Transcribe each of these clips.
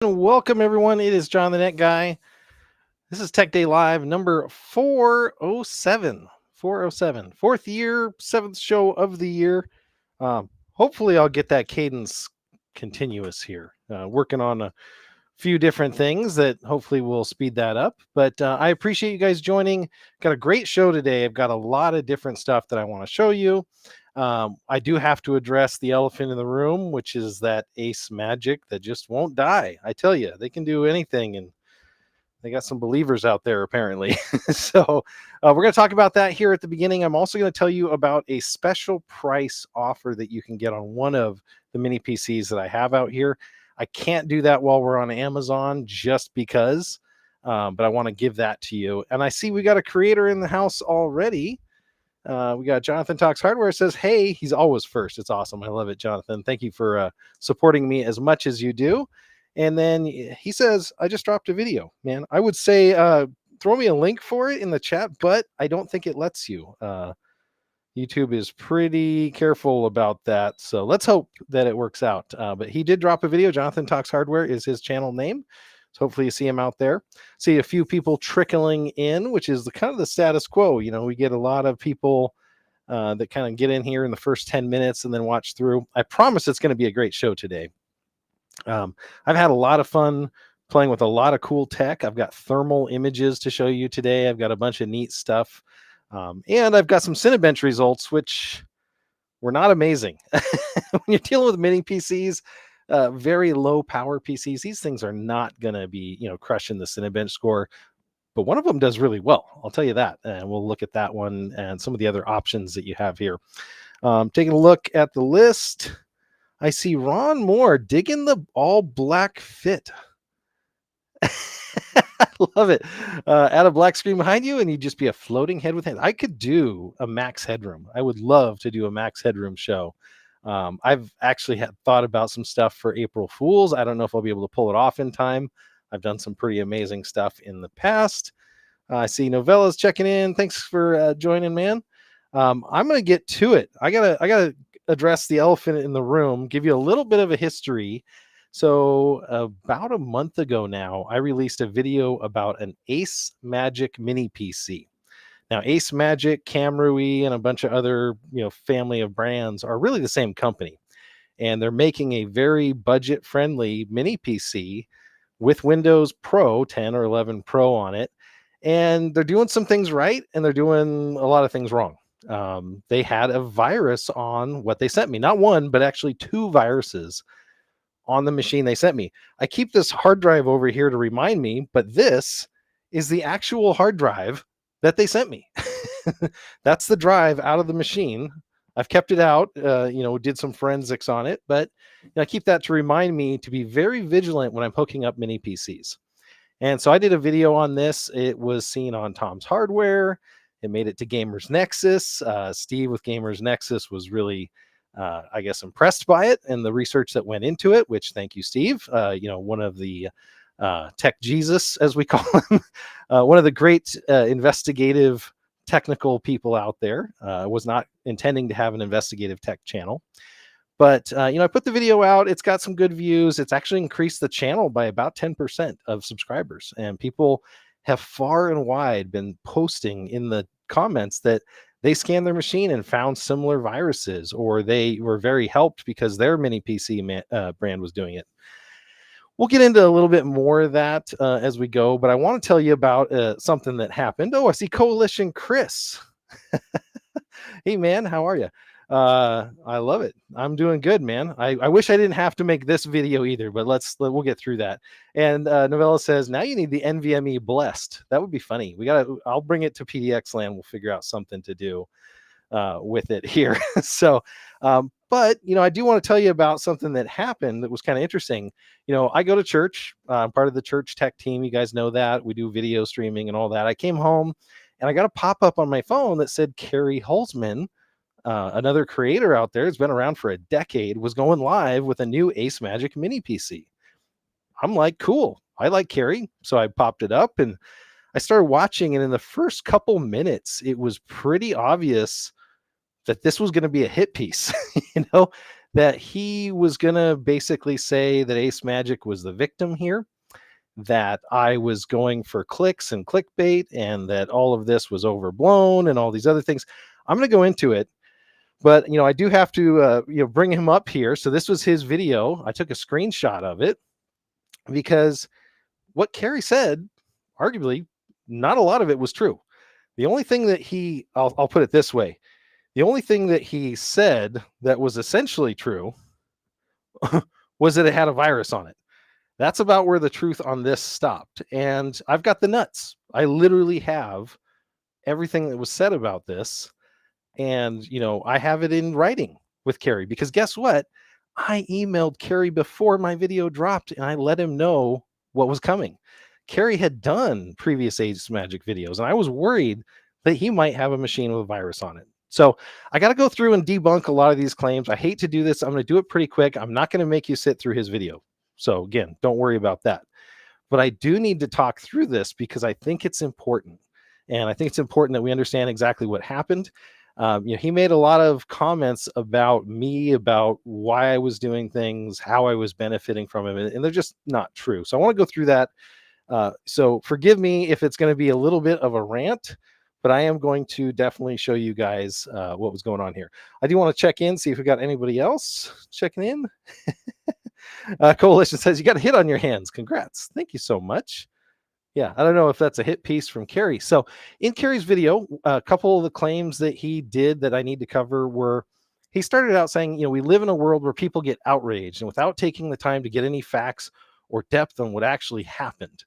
Welcome everyone. It is John the Net Guy. This is Tech Day Live number 407. 407. Fourth year, seventh show of the year. Hopefully I'll get that cadence continuous here. Working on a few different things that hopefully will speed that up. But I appreciate you guys joining. Got a great show today. I've got a lot of different stuff that I want to show you. I do have to address the elephant in the room, which is that Acemagic that just won't die. I tell you, they can do anything, and they got some believers out there apparently. So we're going to talk about that here at the beginning. I'm also going to tell you about a special price offer that you can get on one of the mini PCs that I have out here. I can't do that while we're on Amazon just because, but I want to give that to you. And I see we got a creator in the house already. We got Jonathan Talks Hardware says, hey, he's always first. It's awesome. I love it, Jonathan. Thank you for supporting me as much as you do. And then he says, I just dropped a video, man. I would say throw me a link for it in the chat, but I don't think it lets you. YouTube is pretty careful about that. So let's hope that it works out. But he did drop a video. Jonathan Talks Hardware is his channel name. So hopefully you see him out there. See a few people trickling in, which is the kind of the status quo. You know, we get a lot of people that kind of get in here in the first 10 minutes and then watch through. I promise it's going to be a great show today. I've had a lot of fun playing with a lot of cool tech. I've got thermal images to show you today. I've got a bunch of neat stuff. And I've got some Cinebench results, which were not amazing. When you're dealing with mini PCs, very low power PCs, these things are not going to be, crushing the Cinebench score. But one of them does really well. I'll tell you that. And we'll look at that one and some of the other options that you have here. Taking a look at the list, I see Ron Moore digging the all black fit. I love it. Add a black screen behind you and you'd just be a floating head with hands. I could do a max headroom. I would love to do a max headroom show. I've actually thought about some stuff for April Fools. I don't know if I'll be able to pull it off in time. I've done some pretty amazing stuff in the past. I see Novella's checking in. Thanks for joining, man. I'm going to get to it. I gotta address the elephant in the room, give you a little bit of a history. So about a month ago now, I released a video about an Acemagic mini PC. Now, Acemagic, Camrui, and a bunch of other, family of brands are really the same company. And they're making a very budget-friendly mini PC with Windows Pro, 10 or 11 Pro on it. And they're doing some things right, and they're doing a lot of things wrong. They had a virus on what they sent me. Not one, but actually two viruses on the machine they sent me. I keep this hard drive over here to remind me, but this is the actual hard drive that they sent me. That's the drive out of the machine. I've kept it out, did some forensics on it, but I keep that to remind me to be very vigilant when I'm hooking up mini PCs. And so I did a video on this. It was seen on Tom's Hardware. It made it to Gamers Nexus. Steve with Gamers Nexus was really, impressed by it and the research that went into it, which thank you, Steve. One of the Tech Jesus, as we call him, one of the great investigative technical people out there. Was not intending to have an investigative tech channel. But, I put the video out. It's got some good views. It's actually increased the channel by about 10% of subscribers. And people have far and wide been posting in the comments that they scanned their machine and found similar viruses, or they were very helped because their mini PC brand was doing it. We'll get into a little bit more of that as we go, but I want to tell you about something that happened. Oh, I see Coalition Chris. Hey, man, how are you? I love it. I'm doing good, man. I wish I didn't have to make this video either, but we'll get through that. And Novella says, now you need the NVMe blessed. That would be funny. I'll bring it to PDX land. We'll figure out something to do with it here. So, but, I do want to tell you about something that happened that was kind of interesting. I go to church. I'm part of the church tech team. You guys know that. We do video streaming and all that. I came home and I got a pop-up on my phone that said Carrie Holzman, another creator out there, has been around for a decade, was going live with a new Acemagic mini PC. I'm like, cool. I like Carrie. So I popped it up and I started watching. And in the first couple minutes, it was pretty obvious that this was going to be a hit piece. that he was going to basically say that Acemagic was the victim here, that I was going for clicks and clickbait, and that all of this was overblown and all these other things. I'm going to go into it, but I do have to bring him up here. So this was his video. I took a screenshot of it because what Kerry said, arguably, not a lot of it was true. The only thing that I'll put it this way. The only thing that he said that was essentially true was that it had a virus on it. That's about where the truth on this stopped. And I've got the nuts. I literally have everything that was said about this. And, I have it in writing with Kerry, because guess what? I emailed Kerry before my video dropped and I let him know what was coming. Kerry had done previous Acemagic videos, and I was worried that he might have a machine with a virus on it. So I got to go through and debunk a lot of these claims. I hate to do this. I'm going to do it pretty quick. I'm not going to make you sit through his video. So again, don't worry about that. But I do need to talk through this because I think it's important. And I think it's important that we understand exactly what happened. He made a lot of comments about me, about why I was doing things, how I was benefiting from him, and they're just not true. So I want to go through that. So forgive me if it's going to be a little bit of a rant, but I am going to definitely show you guys what was going on here. I do want to check in, see if we got anybody else checking in. Coalition says you got a hit on your hands. Congrats. Thank you so much. Yeah, I don't know if that's a hit piece from Kerry. So in Kerry's video, a couple of the claims that he did that I need to cover were, he started out saying, we live in a world where people get outraged and without taking the time to get any facts or depth on what actually happened,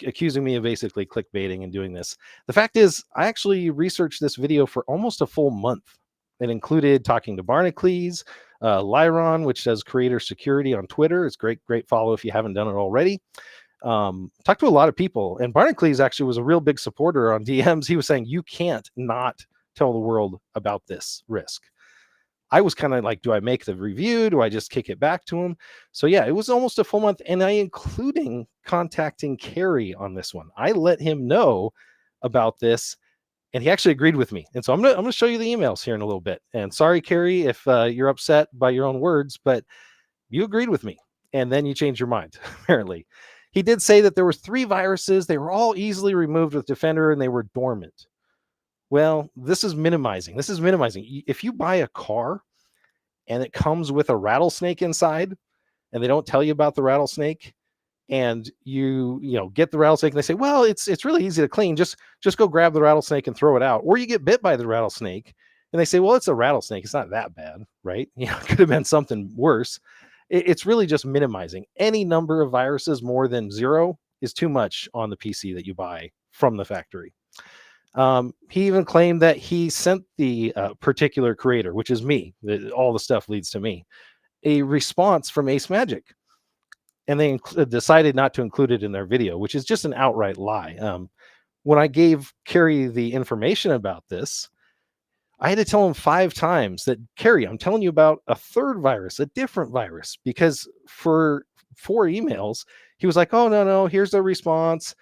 accusing me of basically clickbaiting and doing this. The fact is, I actually researched this video for almost a full month. It included talking to Barnacles, Lyron, which does creator security on Twitter. It's great follow if you haven't done it already. Talked to a lot of people, and Barnacles actually was a real big supporter on DMs. He was saying, you can't not tell the world about this risk. I was kind of like, do I make the review? Do I just kick it back to him? So yeah, it was almost a full month, and I including contacting Kerry on this one. I let him know about this, and he actually agreed with me. And so I'm gonna show you the emails here in a little bit. And sorry, Kerry, if you're upset by your own words, but you agreed with me, and then you changed your mind, apparently. He did say that there were 3 viruses. They were all easily removed with Defender, and they were dormant. Well, this is minimizing. If you buy a car and it comes with a rattlesnake inside, and they don't tell you about the rattlesnake, and you get the rattlesnake, and they say, well, it's really easy to clean. Just go grab the rattlesnake and throw it out. Or you get bit by the rattlesnake, and they say, well, it's a rattlesnake. It's not that bad, right? It could have been something worse. It's really just minimizing. Any number of viruses more than 0 is too much on the PC that you buy from the factory. He even claimed that he sent the particular creator, which is me, all the stuff leads to me, a response from Acemagic. And they decided not to include it in their video, which is just an outright lie. When I gave Kerry the information about this, I had to tell him 5 times that, Kerry, I'm telling you about a third virus, a different virus, because for 4 emails, he was like, oh, no, here's the response.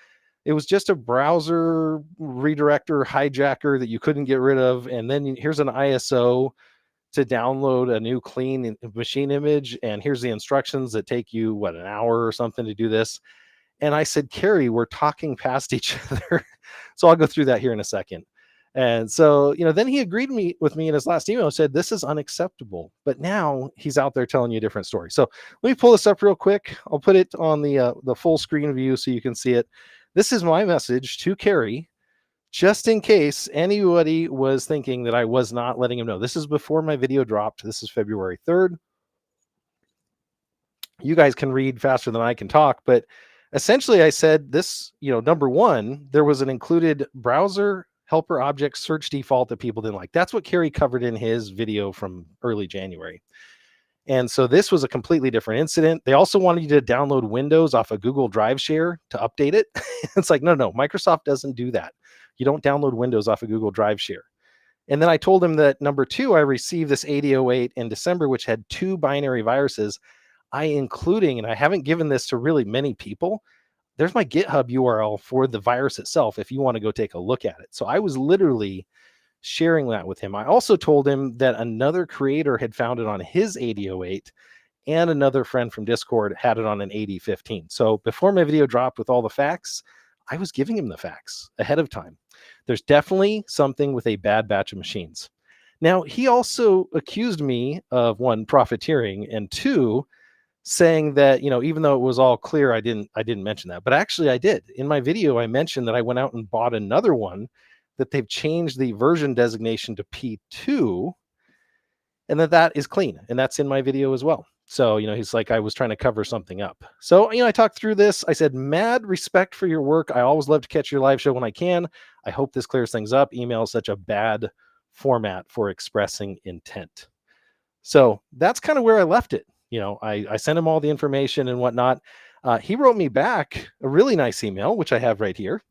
It was just a browser redirector hijacker that you couldn't get rid of. And then here's an ISO to download a new clean machine image. And here's the instructions that take you, an hour or something to do this. And I said, Kerry, we're talking past each other. So I'll go through that here in a second. And so, then he agreed with me in his last email and said, this is unacceptable. But now he's out there telling you a different story. So let me pull this up real quick. I'll put it on the full screen view so you can see it. This is my message to Kerry, just in case anybody was thinking that I was not letting him know. This is before my video dropped. This is February 3rd. You guys can read faster than I can talk, but essentially I said this, number 1, there was an included browser helper object search default that people didn't like. That's what Kerry covered in his video from early January. And so this was a completely different incident. They also wanted you to download Windows off a Google Drive share to update it. It's like, no, Microsoft doesn't do that. You don't download Windows off a Google Drive share. And then I told him that number 2, I received this 8008 in December, which had 2 binary viruses. And I haven't given this to really many people, there's my GitHub URL for the virus itself if you want to go take a look at it. So I was literally sharing that with him. I also told him that another creator had found it on his 8008 and another friend from Discord had it on an 8015. So before my video dropped with all the facts, I was giving him the facts ahead of time. There's definitely something with a bad batch of machines. Now, he also accused me of, one, profiteering, and two, saying that, even though it was all clear, I didn't mention that. But actually I did. In my video, I mentioned that I went out and bought another one, that they've changed the version designation to P2, and that is clean. And that's in my video as well. So, he's like, I was trying to cover something up. So, I talked through this. I said, mad respect for your work. I always love to catch your live show when I can. I hope this clears things up. Email is such a bad format for expressing intent. So that's kind of where I left it. I sent him all the information and whatnot. He wrote me back a really nice email, which I have right here.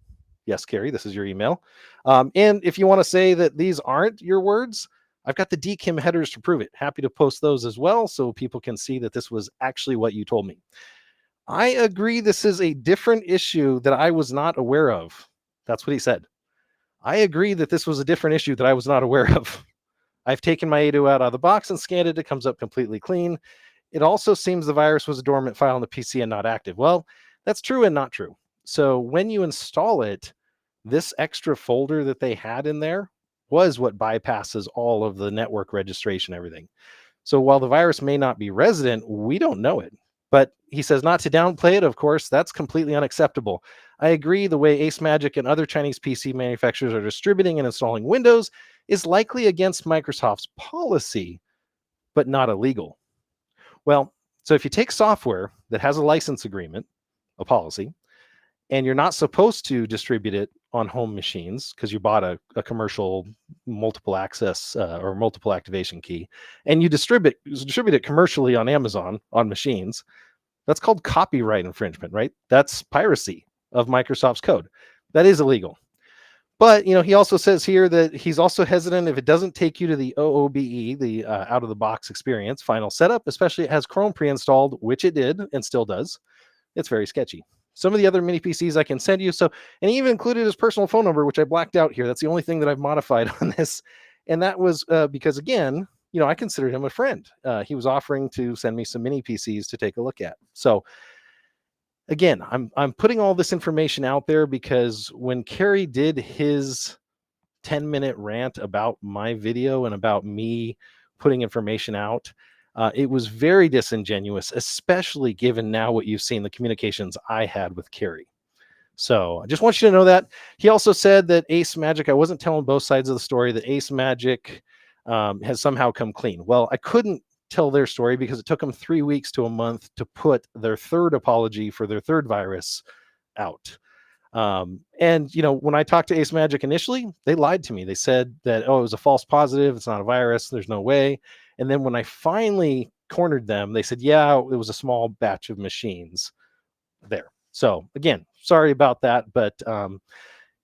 Yes, Carrie, this is your email. And if you want to say that these aren't your words, I've got the DKIM headers to prove it. Happy to post those as well so people can see that this was actually what you told me. I agree this is a different issue that I was not aware of. That's what he said. I agree that this was a different issue that I was not aware of. I've taken my 8.0 out of the box and scanned it. It comes up completely clean. It also seems the virus was a dormant file on the PC and not active. Well, that's true and not true. So when you install it, this extra folder that they had in there was what bypasses all of the network registration, everything. So while the virus may not be resident, we don't know it. But he says not to downplay it, of course, that's completely unacceptable. I agree the way Acemagic and other Chinese PC manufacturers are distributing and installing Windows is likely against Microsoft's policy, but not illegal. Well, so if you take software that has a license agreement, a policy, and you're not supposed to distribute it on home machines because you bought a commercial multiple access or multiple activation key, and you distribute it commercially on Amazon on machines, that's called copyright infringement, right? That's piracy of Microsoft's code. That is illegal. But, he also says here that he's also hesitant if it doesn't take you to the OOBE, the out-of-the-box experience, final setup, especially it has Chrome pre-installed, which it did and still does. It's very sketchy. Some of the other mini PCs I can send you. So, and he even included his personal phone number, which I blacked out here. That's the only thing that I've modified on this. And that was because, again, I considered him a friend. He was offering to send me some mini PCs to take a look at. So, again, I'm putting all this information out there because when Kerry did his 10-minute rant about my video and about me putting information out, it was very disingenuous, especially given now what you've seen, the communications I had with Kerry. So I just want you to know that. He also said that Acemagic, I wasn't telling both sides of the story, that Acemagic has somehow come clean. Well, I couldn't tell their story because it took them 3 weeks to a month to put their third apology for their third virus out. And when I talked to Acemagic initially, they lied to me. They said that, it was a false positive, it's not a virus, there's no way. And then when I finally cornered them, they said, yeah, it was a small batch of machines there. So again, sorry about that, but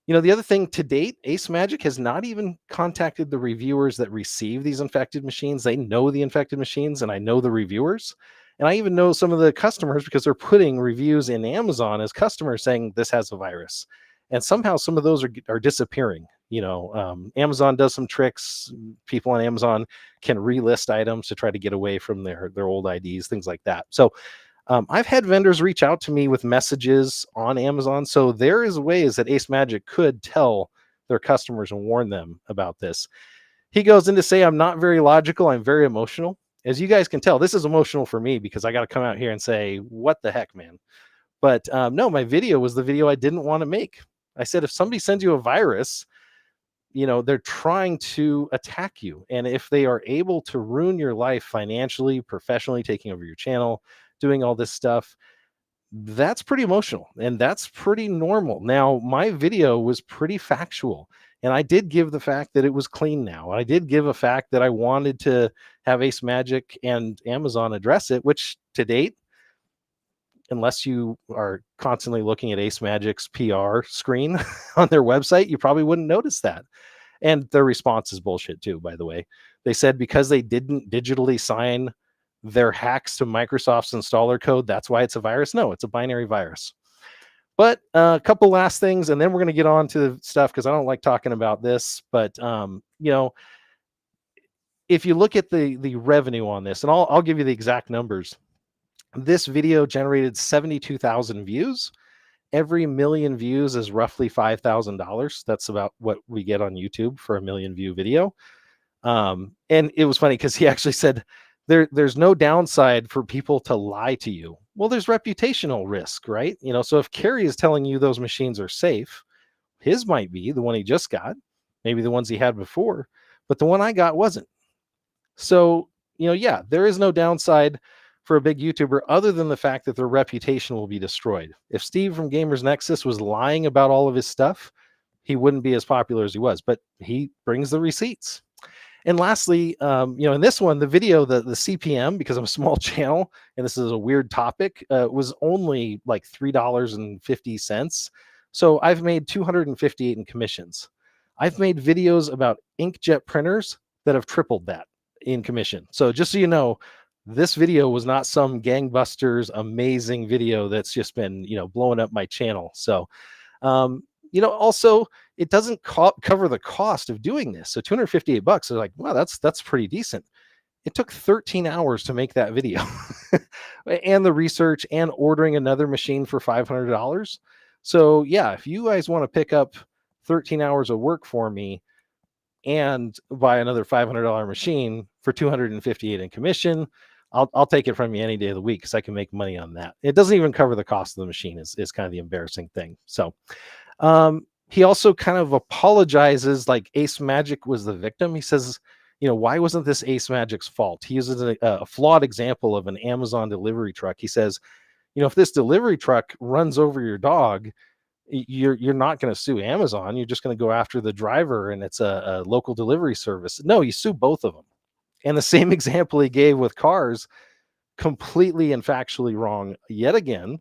the other thing, to date, Acemagic has not even contacted the reviewers that receive these infected machines. They know the infected machines, and I know the reviewers. And I even know some of the customers because they're putting reviews in Amazon as customers saying this has a virus. And somehow some of those are disappearing. Amazon does some tricks. People on Amazon can relist items to try to get away from their old IDs, things like that. So I've had vendors reach out to me with messages on Amazon. So there is ways that Acemagic could tell their customers and warn them about this. He goes in to say, I'm not very logical. I'm very emotional. As you guys can tell, this is emotional for me because I got to come out here and say, what the heck, man? But no, my video was the video I didn't want to make. I said, if somebody sends you a virus, they're trying to attack you. And if they are able to ruin your life financially, professionally, taking over your channel, doing all this stuff, that's pretty emotional and that's pretty normal. Now, my video was pretty factual. And I did give the fact that it was clean now. I did give a fact that I wanted to have Acemagic and Amazon address it, which to date, unless you are constantly looking at Acemagic's PR screen on their website, you probably wouldn't notice that. And their response is bullshit too, by the way. They said because they didn't digitally sign their hacks to Microsoft's installer code, that's why it's a virus. No, it's a binary virus. But a couple last things, and then we're going to get on to the stuff because I don't like talking about this. But if you look at the revenue on this, and I'll give you the exact numbers. This video generated 72,000 views. Every million views is roughly $5,000. That's about what we get on YouTube for a million view video. And it was funny because he actually said there's no downside for people to lie to you. Well, there's reputational risk, right? So if Kerry is telling you those machines are safe, his might be the one he just got, maybe the ones he had before, but the one I got wasn't. So, yeah, there is no downside for a big YouTuber other than the fact that their reputation will be destroyed. If Steve from Gamers Nexus was lying about all of his stuff, he wouldn't be as popular as he was, but he brings the receipts. And lastly, in this one, the video, the CPM, because I'm a small channel and this is a weird topic, was only like $3.50. So I've made 258 in commissions. I've made videos about inkjet printers that have tripled that in commission. So just so you know, this video was not some gangbusters amazing video that's just been blowing up my channel. So also it doesn't cover the cost of doing this. So $258 is like, wow, that's pretty decent. It took 13 hours to make that video and the research and ordering another machine for $500. So yeah, if you guys want to pick up 13 hours of work for me and buy another $500 machine for 258 in commission, I'll take it from you any day of the week because I can make money on that. It doesn't even cover the cost of the machine is kind of the embarrassing thing. So he also kind of apologizes like Acemagic was the victim. He says, why wasn't this Acemagic's fault? He uses a flawed example of an Amazon delivery truck. He says, if this delivery truck runs over your dog, you're not going to sue Amazon. You're just going to go after the driver and it's a local delivery service. No, you sue both of them. And the same example he gave with cars, completely and factually wrong yet again,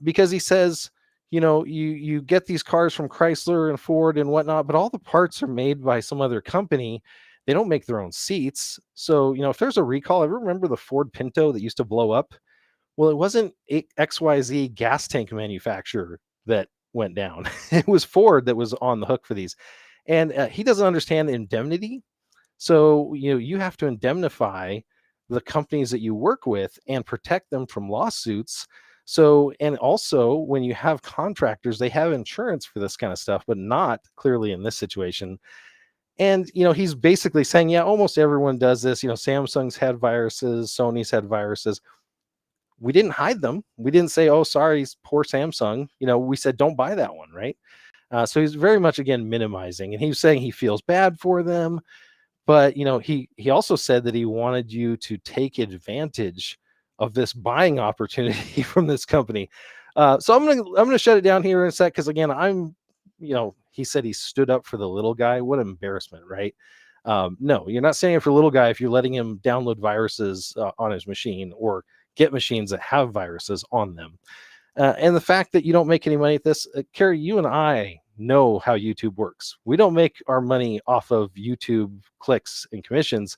because he says, you get these cars from Chrysler and Ford and whatnot, but all the parts are made by some other company. They don't make their own seats. So, if there's a recall, ever remember the Ford Pinto that used to blow up? Well, it wasn't XYZ gas tank manufacturer that went down. It was Ford that was on the hook for these. And he doesn't understand indemnity. So, you have to indemnify the companies that you work with and protect them from lawsuits. So, and also when you have contractors, they have insurance for this kind of stuff, but not clearly in this situation. And, he's basically saying, yeah, almost everyone does this. Samsung's had viruses, Sony's had viruses. We didn't hide them. We didn't say, oh, sorry, poor Samsung. We said, don't buy that one, right? So he's very much, again, minimizing. And he was saying he feels bad for them. But he also said that he wanted you to take advantage of this buying opportunity from this company. So I'm gonna shut it down here in a sec because again, he said he stood up for the little guy. What an embarrassment, right? No, you're not standing up for the little guy if you're letting him download viruses on his machine or get machines that have viruses on them. And the fact that you don't make any money at this, Carrie, you and I know how YouTube works. We don't make our money off of YouTube clicks and commissions.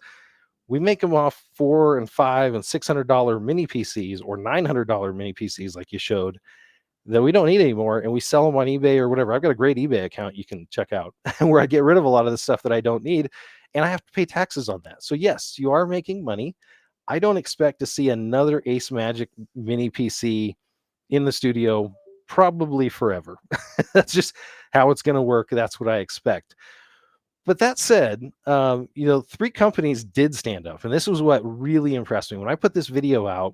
We make them off $400 and $500 and $600 mini PCs or $900 mini PCs, like you showed, that we don't need anymore, and we sell them on eBay or whatever. I've got a great eBay account you can check out where I get rid of a lot of the stuff that I don't need, and I have to pay taxes on that. So yes, you are making money. I don't expect to see another Acemagic mini PC in the studio probably forever. That's just how it's going to work. That's what I expect. But that said, 3 companies did stand up, and this was what really impressed me. When I put this video out,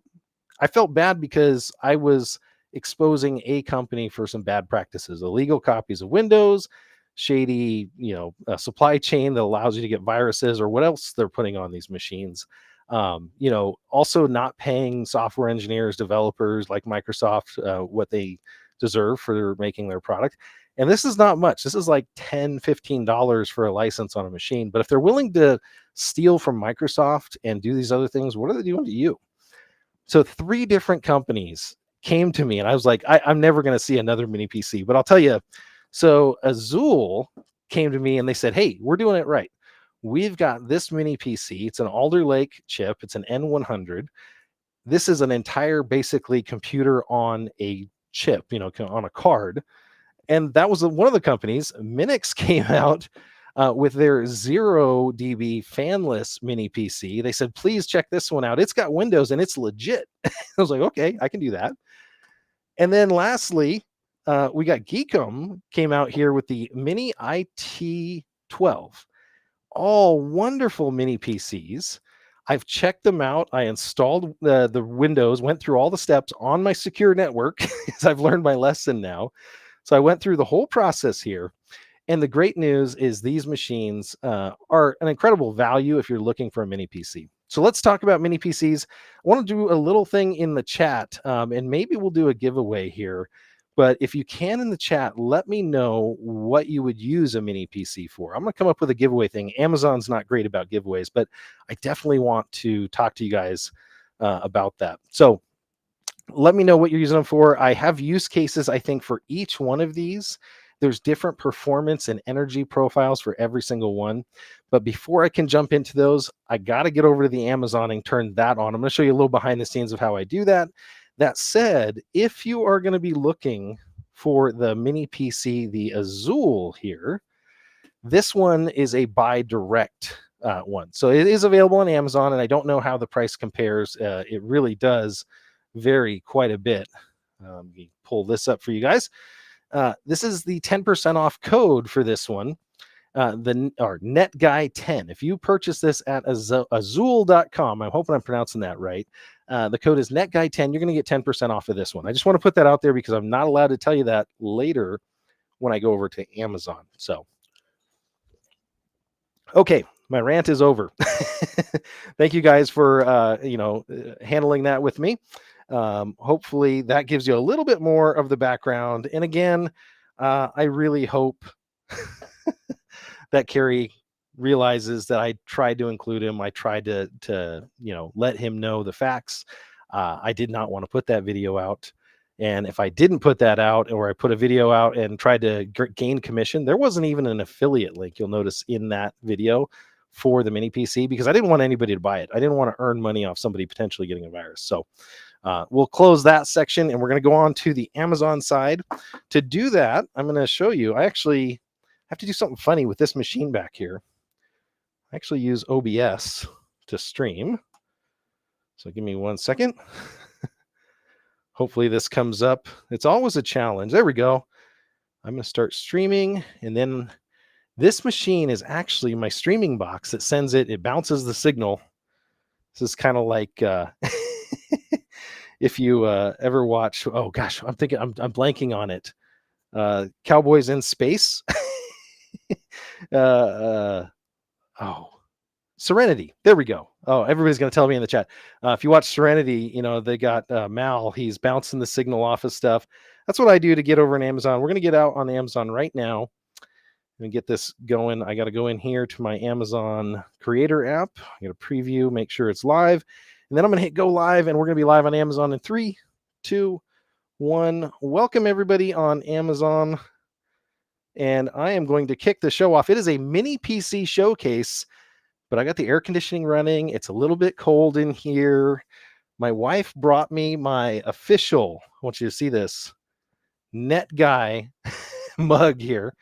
I felt bad because I was exposing a company for some bad practices, illegal copies of Windows, shady, a supply chain that allows you to get viruses or what else they're putting on these machines. Also not paying software engineers, developers like Microsoft, what they deserve for making their product. And this is not much. This is like $10, $15 for a license on a machine. But if they're willing to steal from Microsoft and do these other things, what are they doing to you? So 3 different companies came to me and I was like, I'm never going to see another mini PC. But I'll tell you, so Azul came to me and they said, hey, we're doing it right. We've got this mini PC. It's an Alder Lake chip. It's an N100. This is an entire basically computer on a chip, on a card. And that was one of the companies. Minix came out with their 0 dB fanless mini PC. They said, please check this one out. It's got Windows and it's legit. I was like, okay, I can do that. And then lastly, we got Geekam came out here with the Mini IT12. All wonderful mini PCs. I've checked them out. I installed the Windows, went through all the steps on my secure network because I've learned my lesson now. So I went through the whole process here. And the great news is these machines are an incredible value if you're looking for a mini PC. So let's talk about mini PCs. I want to do a little thing in the chat, and maybe we'll do a giveaway here. But if you can in the chat, let me know what you would use a mini PC for. I'm going to come up with a giveaway thing. Amazon's not great about giveaways, but I definitely want to talk to you guys about that. So let me know what you're using them for. I have use cases, I think, for each one of these. There's different performance and energy profiles for every single one. But before I can jump into those, I got to get over to the Amazon and turn that on. I'm going to show you a little behind the scenes of how I do that. That said, if you are going to be looking for the mini PC, the Azul here, this one is a buy direct one. So it is available on Amazon, and I don't know how the price compares. It really does vary quite a bit. Let me pull this up for you guys. This is the 10% off code for this one. NetGuy10. If you purchase this at Azul.com, I'm hoping I'm pronouncing that right. The code is NetGuy10. You're going to get 10% off of this one. I just want to put that out there because I'm not allowed to tell you that later when I go over to Amazon. So, okay, my rant is over. Thank you guys for handling that with me. Hopefully that gives you a little bit more of the background. And again, I really hope that Kerry realizes that I tried to include him. I tried to let him know the facts. I did not want to put that video out. And if I didn't put that out, or I put a video out and tried to gain commission, there wasn't even an affiliate link, you'll notice, in that video for the mini PC, because I didn't want anybody to buy it. I didn't want to earn money off somebody potentially getting a virus. So we'll close that section, and we're going to go on to the Amazon side. To do that, I'm going to show you. I actually have to do something funny with this machine back here. I actually use OBS to stream. So give me 1 second. Hopefully this comes up. It's always a challenge. There we go. I'm going to start streaming, and then this machine is actually my streaming box that sends it. It bounces the signal. This is kind of like if you ever watch, oh gosh, I'm blanking on it. Cowboys in Space. Serenity. There we go. Oh, everybody's going to tell me in the chat. If you watch Serenity, they got Mal. He's bouncing the signal off of stuff. That's what I do to get over on Amazon. We're going to get out on Amazon right now and get this going. I got to go in here to my Amazon Creator app. I got to preview, make sure it's live. And then I'm going to hit go live, and we're going to be live on Amazon in 3, 2, 1. Welcome everybody on Amazon. And I am going to kick the show off. It is a mini PC showcase, but I got the air conditioning running. It's a little bit cold in here. My wife brought me my official, I want you to see this, Net Guy mug here.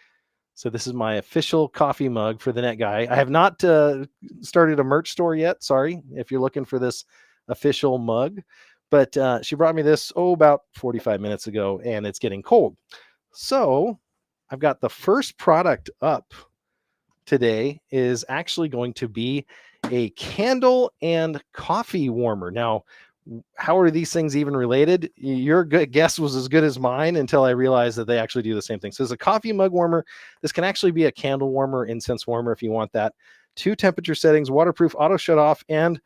So this is my official coffee mug for the Net Guy. I have not started a merch store yet. Sorry if you're looking for this official mug. But she brought me this, about 45 minutes ago, and it's getting cold. So I've got the first product up today is actually going to be a candle and coffee warmer. Now, how are these things even related? Your guess was as good as mine until I realized that they actually do the same thing. So it's a coffee mug warmer. This can actually be a candle warmer, incense warmer if you want that. 2 temperature settings, waterproof, auto shut off, and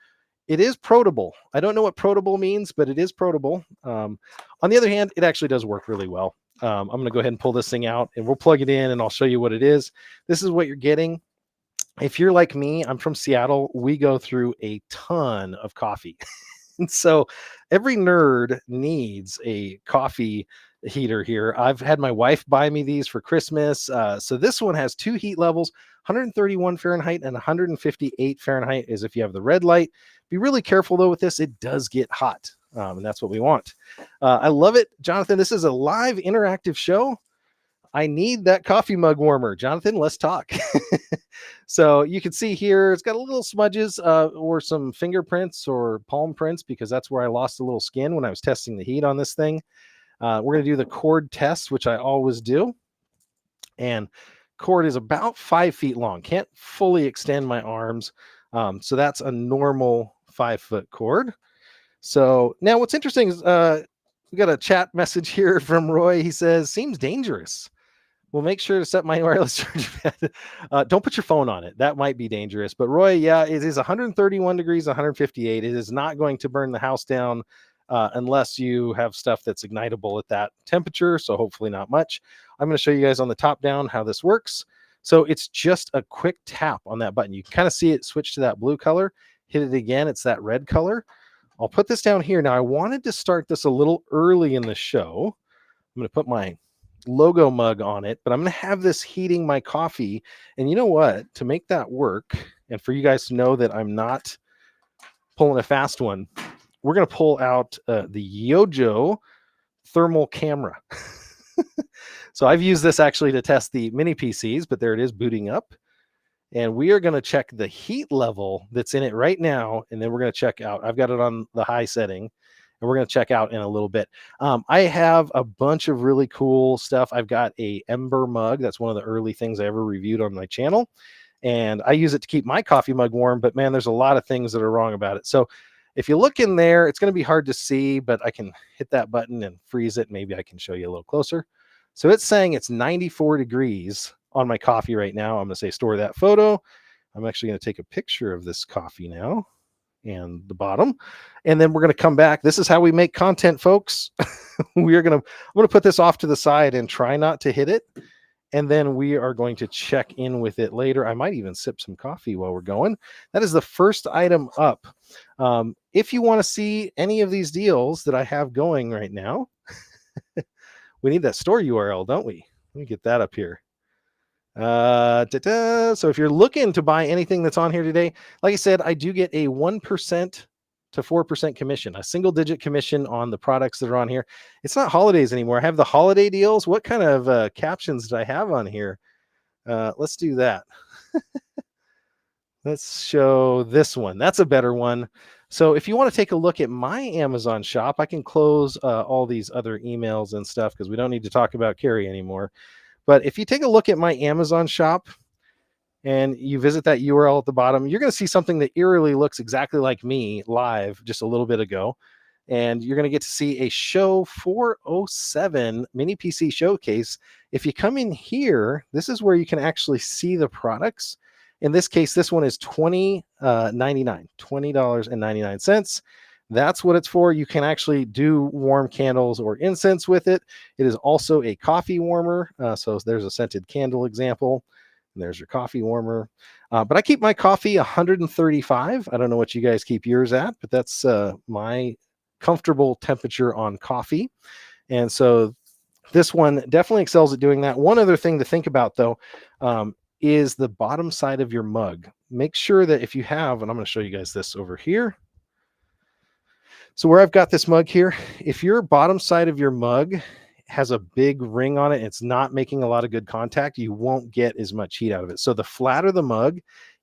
it is protable. I don't know what protable means, but it is protable. On the other hand, it actually does work really well. I'm going to go ahead and pull this thing out, and we'll plug it in, and I'll show you what it is. This is what you're getting. If you're like me, I'm from Seattle. We go through a ton of coffee. And so every nerd needs a coffee heater here. I've had my wife buy me these for Christmas. So this one has 2 heat levels, 131 Fahrenheit and 158 Fahrenheit is if you have the red light. Be really careful though with this. It does get hot. And that's what we want. I love it, Jonathan. This is a live interactive show. I need that coffee mug warmer. Jonathan, let's talk. So you can see here, it's got a little smudges or some fingerprints or palm prints, because that's where I lost a little skin when I was testing the heat on this thing. We're going to do the cord test, which I always do. And cord is about 5 feet long. Can't fully extend my arms. So that's a normal 5-foot cord. So now what's interesting is we got a chat message here from Roy. He says, seems dangerous. Well, make sure to set my wireless charge pad. Don't put your phone on it. That might be dangerous. But Roy, yeah, it is 131 degrees, 158. It is not going to burn the house down unless you have stuff that's ignitable at that temperature. So hopefully not much. I'm going to show you guys on the top down how this works. So it's just a quick tap on that button. You can kind of see it switch to that blue color. Hit it again. It's that red color. I'll put this down here. Now, I wanted to start this a little early in the show. I'm going to put my logo mug on it, but I'm going to have this heating my coffee. And you know what? To make that work, and for you guys to know that I'm not pulling a fast one, we're going to pull out the Yojo thermal camera. So I've used this actually to test the mini PCs, but there it is booting up. And we are going to check the heat level that's in it right now. And then we're going to check out. I've got it on the high setting. And we're going to check out in a little bit. I have a bunch of really cool stuff. I've got a Ember mug. That's one of the early things I ever reviewed on my channel. And I use it to keep my coffee mug warm. But man, there's a lot of things that are wrong about it. So if you look in there, it's going to be hard to see, but I can hit that button and freeze it. Maybe I can show you a little closer. So it's saying it's 94 degrees on my coffee right now. I'm going to say store that photo. I'm actually going to take a picture of this coffee now and the bottom, and then we're going to come back. This is how we make content, folks. I'm going to put this off to the side and try not to hit it, and then we are going to check in with it later. I might even sip some coffee while we're going. That is the first item up. If you want to see any of these deals that I have going right now, we need that store URL, don't we? Let me get that up here. So if you're looking to buy anything that's on here today, like I said, I do get a 1% to 4% commission, a single digit commission on the products that are on here. It's not holidays anymore. I have the holiday deals. What kind of captions did I have on here? Let's do that. Let's show this one. That's a better one. So if you want to take a look at my Amazon shop, I can close all these other emails and stuff because we don't need to talk about Carrie anymore. But if you take a look at my Amazon shop and you visit that URL at the bottom, you're going to see something that eerily looks exactly like me live just a little bit ago. And you're going to get to see a show 407 mini PC showcase. If you come in here, this is where you can actually see the products. In this case, this one is $20.99. That's what it's for. You can actually do warm candles or incense with it. It is also a coffee warmer. So there's a scented candle example. And there's your coffee warmer. But I keep my coffee 135. I don't know what you guys keep yours at, but that's my comfortable temperature on coffee. And so this one definitely excels at doing that. One other thing to think about, though, is the bottom side of your mug. Make sure that if you have, and I'm going to show you guys this over here. So where I've got this mug here, if your bottom side of your mug has a big ring on it, and it's not making a lot of good contact, you won't get as much heat out of it. So the flatter the mug,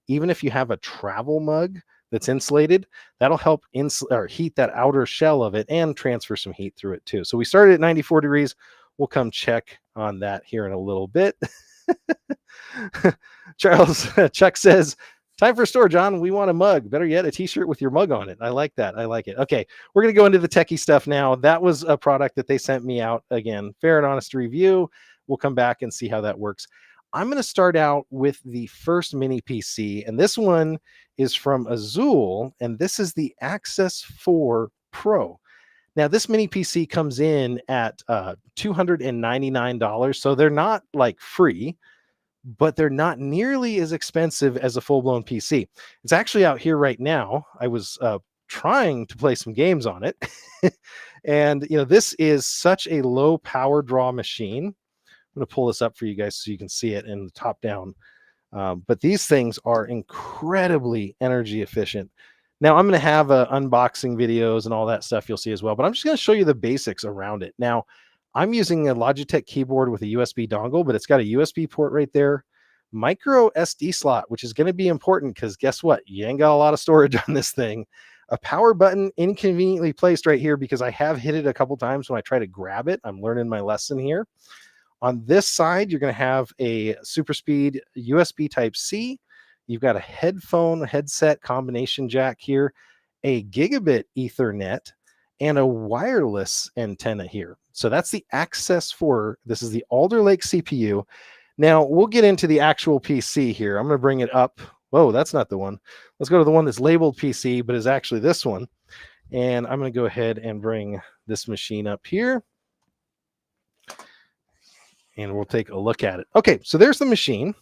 even if you have a travel mug that's insulated, that'll help heat that outer shell of it and transfer some heat through it too. So we started at 94 degrees. We'll come check on that here in a little bit. Chuck says, time for a store, John. We want a mug. Better yet, a t-shirt with your mug on it. I like that. I like it. Okay, we're going to go into the techie stuff now. That was a product that they sent me out. Again, fair and honest review. We'll come back and see how that works. I'm going to start out with the first mini PC, and this one is from Azul, and this is the Access 4 Pro. Now, this mini PC comes in at $299, so they're not like free, but they're not nearly as expensive as a full-blown PC. It's actually out here right now. I was trying to play some games on it. And, this is such a low power draw machine. I'm going to pull this up for you guys so you can see it in the top down. But these things are incredibly energy efficient. Now I'm going to have unboxing videos and all that stuff you'll see as well, but I'm just going to show you the basics around it. Now, I'm using a Logitech keyboard with a USB dongle, but it's got a USB port right there, micro SD slot, which is going to be important because guess what? You ain't got a lot of storage on this thing. A power button inconveniently placed right here because I have hit it a couple times when I try to grab it. I'm learning my lesson here. On this side, you're going to have a super speed USB type C. You've got a headset combination jack here, a gigabit Ethernet, and a wireless antenna here. So that's the Access 4. This is the Alder Lake CPU. Now we'll get into the actual PC here. I'm going to bring it up. Whoa, that's not the one. Let's go to the one that's labeled PC, but is actually this one. And I'm going to go ahead and bring this machine up here. And we'll take a look at it. Okay, so there's the machine. I'm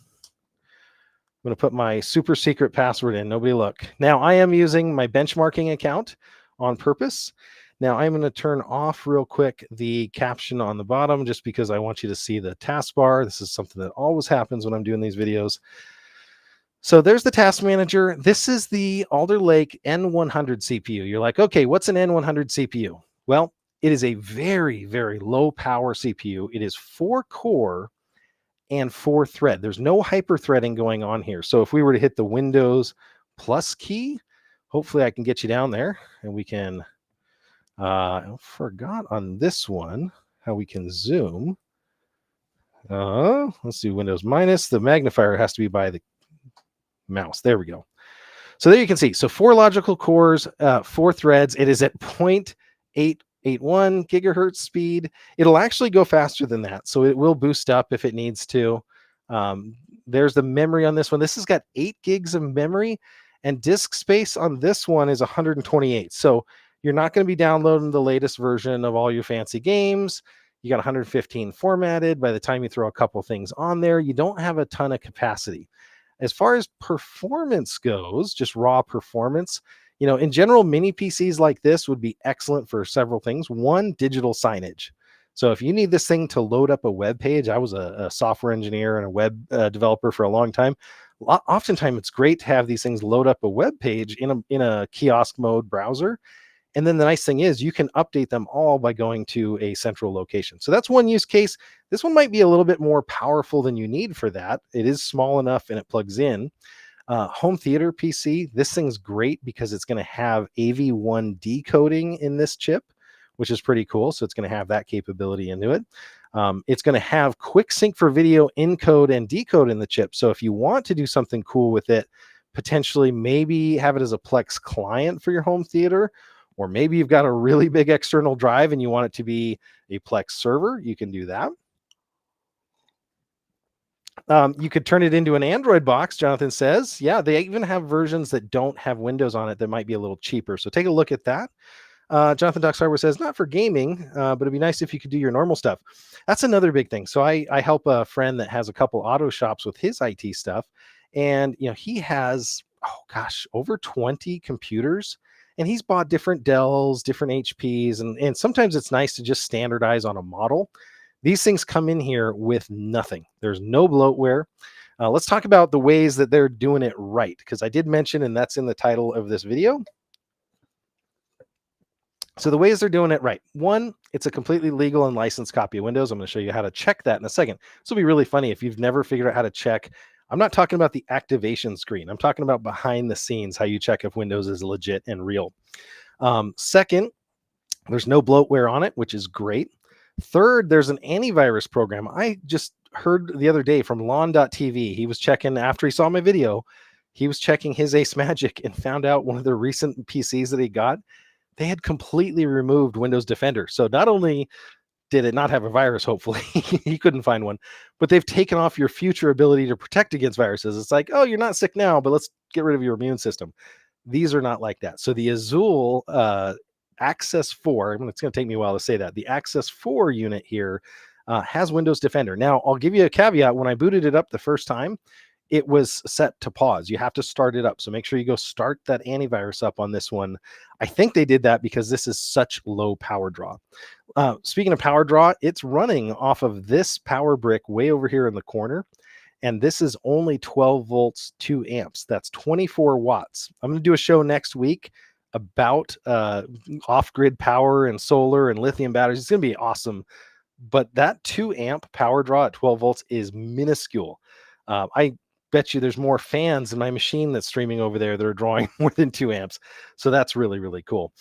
going to put my super secret password in. Nobody look. Now, I am using my benchmarking account on purpose. Now, I'm going to turn off real quick the caption on the bottom just because I want you to see the taskbar. This is something that always happens when I'm doing these videos. So there's the task manager. This is the Alder Lake N100 CPU. You're like, okay, what's an N100 CPU? Well, it is a very, very low power CPU. It is 4-core and 4-thread. There's no hyper threading going on here. So if we were to hit the Windows plus key, hopefully I can get you down there and we can, I forgot on this one how we can zoom. Let's do Windows minus. The magnifier has to be by the mouse. There we go. So there you can see. So 4 logical cores, 4 threads. It is at 0.881 gigahertz speed. It'll actually go faster than that. So it will boost up if it needs to. There's the memory on this one. This has got 8 gigs of memory, and disk space on this one is 128. So you're not going to be downloading the latest version of all your fancy games. You got 115 formatted. By the time you throw a couple things on there, you don't have a ton of capacity. As far as performance goes, just raw performance, you know, in general, mini PCs like this would be excellent for several things. One, digital signage. So if you need this thing to load up a web page, I was a software engineer and a web developer for a long time. Oftentimes, it's great to have these things load up a web page in a kiosk mode browser. And then the nice thing is you can update them all by going to a central location. So that's one use case. This one might be a little bit more powerful than you need for that. It is small enough and it plugs in. Home theater PC, this thing's great because it's going to have AV1 decoding in this chip, which is pretty cool. So it's going to have that capability into it. It's going to have quick sync for video encode and decode in the chip. So if you want to do something cool with it, potentially maybe have it as a Plex client for your home theater, or maybe you've got a really big external drive and you want it to be a Plex server, you can do that. You could turn it into an Android box, Jonathan says. Yeah, they even have versions that don't have Windows on it that might be a little cheaper. So take a look at that. Jonathan Docs Hardware says, not for gaming, but it'd be nice if you could do your normal stuff. That's another big thing. So I help a friend that has a couple auto shops with his IT stuff. And, you know, he has, over 20 computers. And he's bought different Dells, different HPs. And sometimes it's nice to just standardize on a model. These things come in here with nothing. There's no bloatware. Let's talk about the ways that they're doing it right, because I did mention, and that's in the title of this video. So the ways they're doing it right. One, it's a completely legal and licensed copy of Windows. I'm going to show you how to check that in a second. This will be really funny if you've never figured out how to check. I'm not talking about the activation screen. I'm talking about behind the scenes, how you check if Windows is legit and real. Second, there's no bloatware on it, which is great. Third, there's an antivirus program. I just heard the other day from Lawn.tv. He was checking after he saw my video. He was checking his Acemagic and found out one of the recent PCs that he got, they had completely removed Windows Defender. So not only did it not have a virus, hopefully, he couldn't find one, but they've taken off your future ability to protect against viruses. It's like, oh, you're not sick now, but let's get rid of your immune system. These are not like that. So the Azul Access 4, it's going to take me a while to say that, the Access 4 unit here has Windows Defender. Now, I'll give you a caveat. When I booted it up the first time, it was set to pause. You have to start it up. So make sure you go start that antivirus up on this one. I think they did that because this is such low power draw. Speaking of power draw, it's running off of this power brick way over here in the corner. and this is only 12 volts, 2 amps. That's 24 watts. I'm going to do a show next week about off-grid power and solar and lithium batteries. It's going to be awesome. But that 2 amp power draw at 12 volts is minuscule. I bet you there's more fans in my machine that's streaming over there that are drawing more than 2 amps. So that's really, really cool.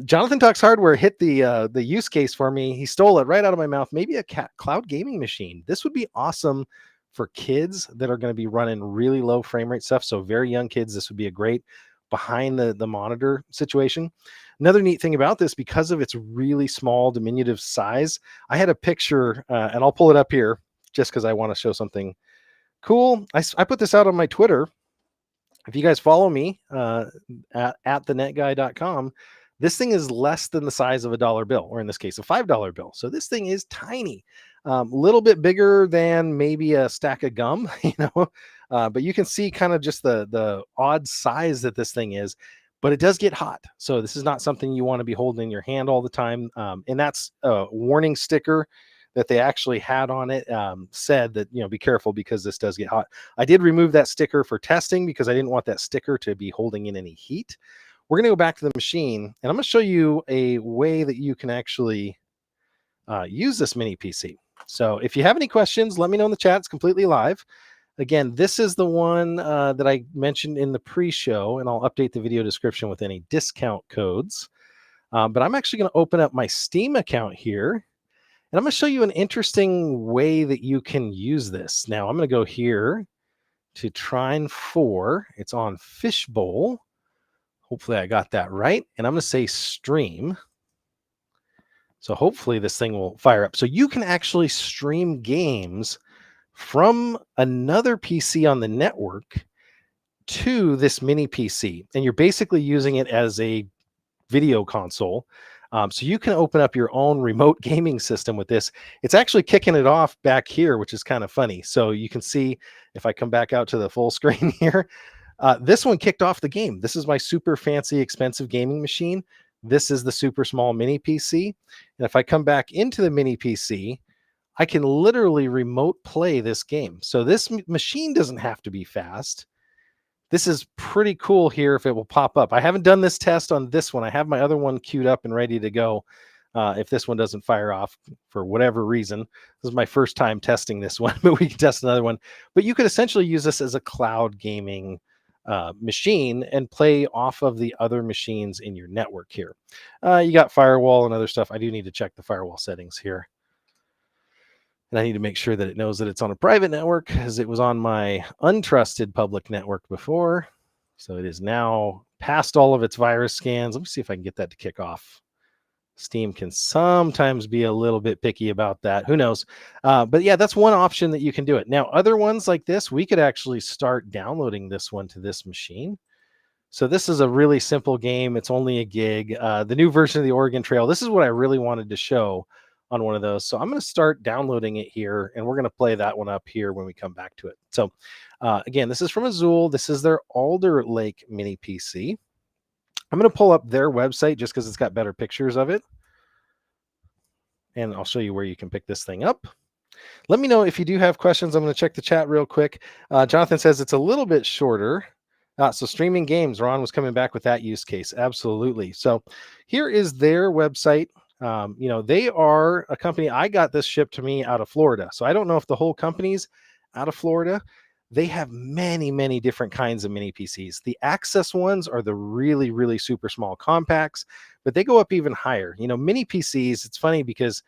Jonathan Talks Hardware hit the use case for me. He stole it right out of my mouth. Maybe a cloud gaming machine. This would be awesome for kids that are going to be running really low frame rate stuff. So very young kids, this would be a great behind the monitor situation. Another neat thing about this, because of its really small diminutive size, I had a picture, and I'll pull it up here just because I want to show something cool. I put this out on my Twitter. If you guys follow me at thenetguy.com, this thing is less than the size of a dollar bill, or in this case, a $5 bill. So this thing is tiny, a little bit bigger than maybe a stack of gum, but you can see kind of just the odd size that this thing is. But it does get hot. So this is not something you want to be holding in your hand all the time. And that's a warning sticker that they actually had on it, said that, be careful because this does get hot. I did remove that sticker for testing because I didn't want that sticker to be holding in any heat. We're going to go back to the machine, and I'm going to show you a way that you can actually use this mini PC. So if you have any questions, let me know in the chat. It's completely live. Again, this is the one that I mentioned in the pre-show, and I'll update the video description with any discount codes. But I'm actually going to open up my Steam account here, and I'm going to show you an interesting way that you can use this. Now, I'm going to go here to Trine 4. It's on Fishbowl. Hopefully I got that right. And I'm going to say stream. So hopefully this thing will fire up. So you can actually stream games from another PC on the network to this mini PC. And you're basically using it as a video console. So you can open up your own remote gaming system with this. It's actually kicking it off back here, which is kind of funny. So you can see if I come back out to the full screen here, this one kicked off the game. This is my super fancy, expensive gaming machine. This is the super small mini PC. And if I come back into the mini PC, I can literally remote play this game. So this machine doesn't have to be fast. This is pretty cool here if it will pop up. I haven't done this test on this one. I have my other one queued up and ready to go. If this one doesn't fire off for whatever reason. This is my first time testing this one, but we can test another one. But you could essentially use this as a cloud gaming machine and play off of the other machines in your network here. You got firewall and other stuff. I do need to check the firewall settings here. And I need to make sure that it knows that it's on a private network, because it was on my untrusted public network before. So it is now past all of its virus scans. Let me see if I can get that to kick off. Steam can sometimes be a little bit picky about that. Who knows? But yeah, that's one option that you can do it. Now, other ones like this, we could actually start downloading this one to this machine. So this is a really simple game. It's only a gig. The new version of the Oregon Trail. This is what I really wanted to show on one of those. So I'm going to start downloading it here, and we're going to play that one up here when we come back to it. So again, this is from Azul. This is their Alder Lake mini PC. I'm going to pull up their website just because it's got better pictures of it. And I'll show you where you can pick this thing up. Let me know if you do have questions. I'm going to check the chat real quick. Jonathan says it's a little bit shorter. So streaming games, Ron was coming back with that use case. Absolutely. So here is their website. They are a company. I got this shipped to me out of Florida. So I don't know if the whole company's out of Florida. They have many, many different kinds of mini PCs. The Access ones are the really, really super small compacts, but they go up even higher. Mini PCs, it's funny because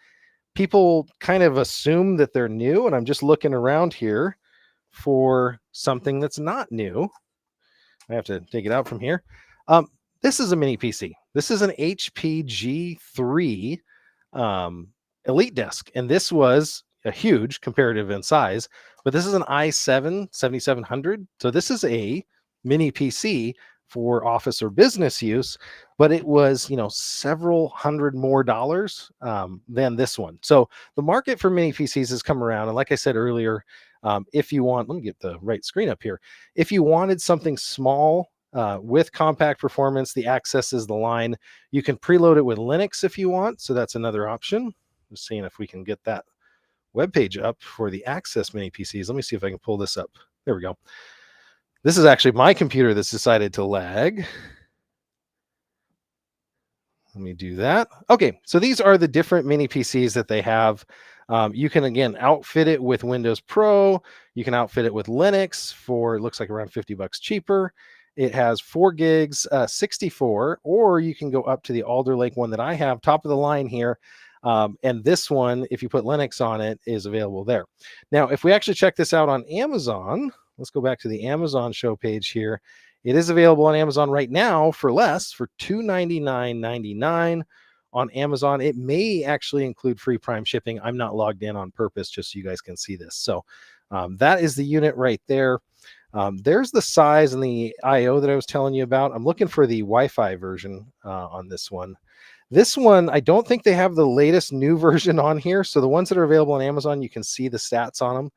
people kind of assume that they're new, and I'm just looking around here for something that's not new. I have to take it out from here. This is a mini PC. This is an HP G3 Elite Desk, and this was a huge comparative in size, but this is an i7 7700. So this is a mini PC for office or business use, but it was, several hundred more dollars than this one. So the market for mini PCs has come around. And like I said earlier, if you want, let me get the right screen up here. If you wanted something small with compact performance, the Access is the line. You can preload it with Linux if you want. So that's another option. Just seeing if we can get that web page up for the Access mini PCs. Let me see if I can pull this up. There we go. This is actually my computer that's decided to lag. Let me do that. Okay, so these are the different mini PCs that they have. You can, again, outfit it with Windows Pro. You can outfit it with Linux for, it looks like around $50 cheaper. It has 4 gigs, 64, or you can go up to the Alder Lake one that I have, top of the line here. And this one, if you put Linux on it, is available there. Now, if we actually check this out on Amazon, let's go back to the Amazon show page here. It is available on Amazon right now for less, for $299.99 on Amazon. It may actually include free Prime shipping. I'm not logged in on purpose, just so you guys can see this. So that is the unit right there. There's the size and the I/O that I was telling you about. I'm looking for the Wi-Fi version on this one. This one, I don't think they have the latest new version on here. So the ones that are available on Amazon, you can see the stats on them.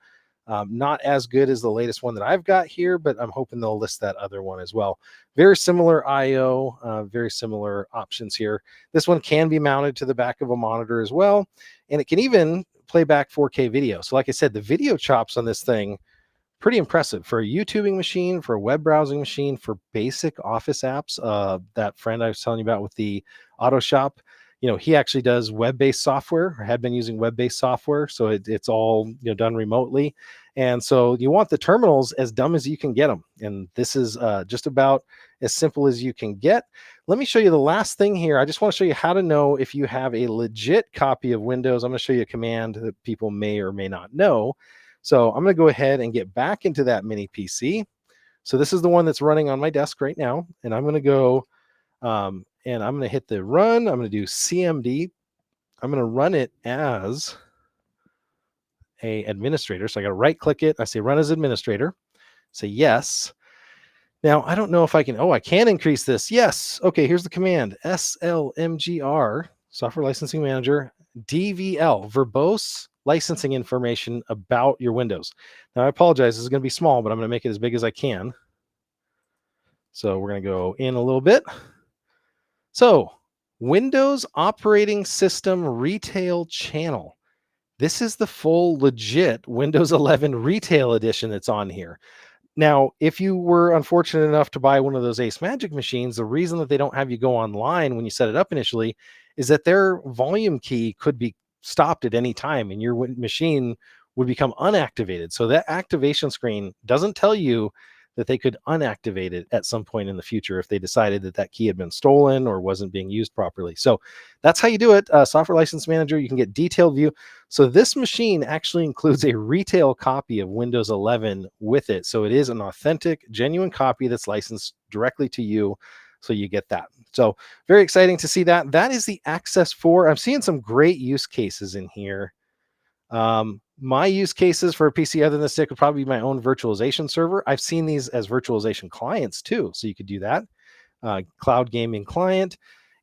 Not as good as the latest one that I've got here, but I'm hoping they'll list that other one as well. Very similar I/O, very similar options here. This one can be mounted to the back of a monitor as well, and it can even play back 4K video. So like I said, the video chops on this thing, pretty impressive for a YouTubing machine, for a web browsing machine, for basic office apps. That friend I was telling you about with the auto shop, he actually does web-based software, or had been using web-based software. So it's all done remotely. And so you want the terminals as dumb as you can get them. And this is just about as simple as you can get. Let me show you the last thing here. I just want to show you how to know if you have a legit copy of Windows. I'm going to show you a command that people may or may not know. So I'm going to go ahead and get back into that mini PC. So this is the one that's running on my desk right now. And I'm going to go and I'm going to hit the run. I'm going to do CMD. I'm going to run it as a administrator. So I got to right click it. I say run as administrator. Say yes. Now I don't know if I can, I can increase this. Yes. Okay. Here's the command: SLMGR, software licensing manager, DVL, verbose licensing information about your Windows. Now I apologize. This is going to be small, but I'm going to make it as big as I can. So we're going to go in a little bit. So Windows operating system retail channel. This is the full legit Windows 11 retail edition that's on here. Now, if you were unfortunate enough to buy one of those Acemagic machines, the reason that they don't have you go online when you set it up initially is that their volume key could be stopped at any time and your machine would become unactivated. So that activation screen doesn't tell you that they could unactivate it at some point in the future if they decided that that key had been stolen or wasn't being used properly. So that's how you do it. Software License Manager, you can get detailed view. So this machine actually includes a retail copy of Windows 11 with it. So it is an authentic, genuine copy that's licensed directly to you. So you get that. So very exciting to see that. That is the Access 4. I'm seeing some great use cases in here. My use cases for a PC other than the stick would probably be my own virtualization server. I've seen these as virtualization clients too, so you could do that. Cloud gaming client.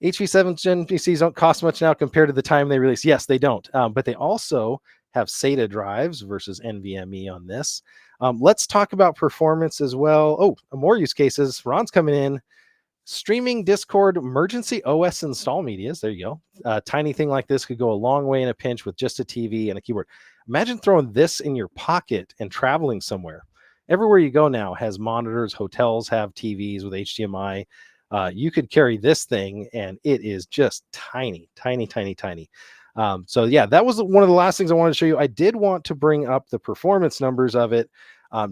HV7 Gen PCs don't cost much now compared to the time they released. Yes, they don't, but they also have SATA drives versus NVMe on this. Let's talk about performance as well. Oh, more use cases. Ron's coming in. Streaming Discord emergency OS install medias. There you go. A tiny thing like this could go a long way in a pinch with just a TV and a keyboard. Imagine throwing this in your pocket and traveling somewhere. Everywhere you go now has monitors. Hotels have TVs with HDMI. You could carry this thing and it is just tiny, tiny, tiny, tiny. So yeah, that was one of the last things I wanted to show you. I did want to bring up the performance numbers of it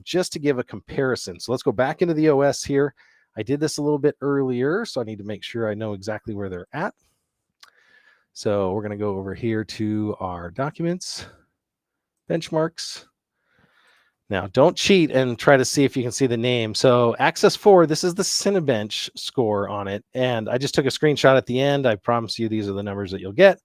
just to give a comparison. So let's go back into the OS here. I did this a little bit earlier, so I need to make sure I know exactly where they're at. So we're going to go over here to our documents, benchmarks. Now, don't cheat and try to see if you can see the name. So Access 4, this is the Cinebench score on it. And I just took a screenshot at the end. I promise you these are the numbers that you'll get.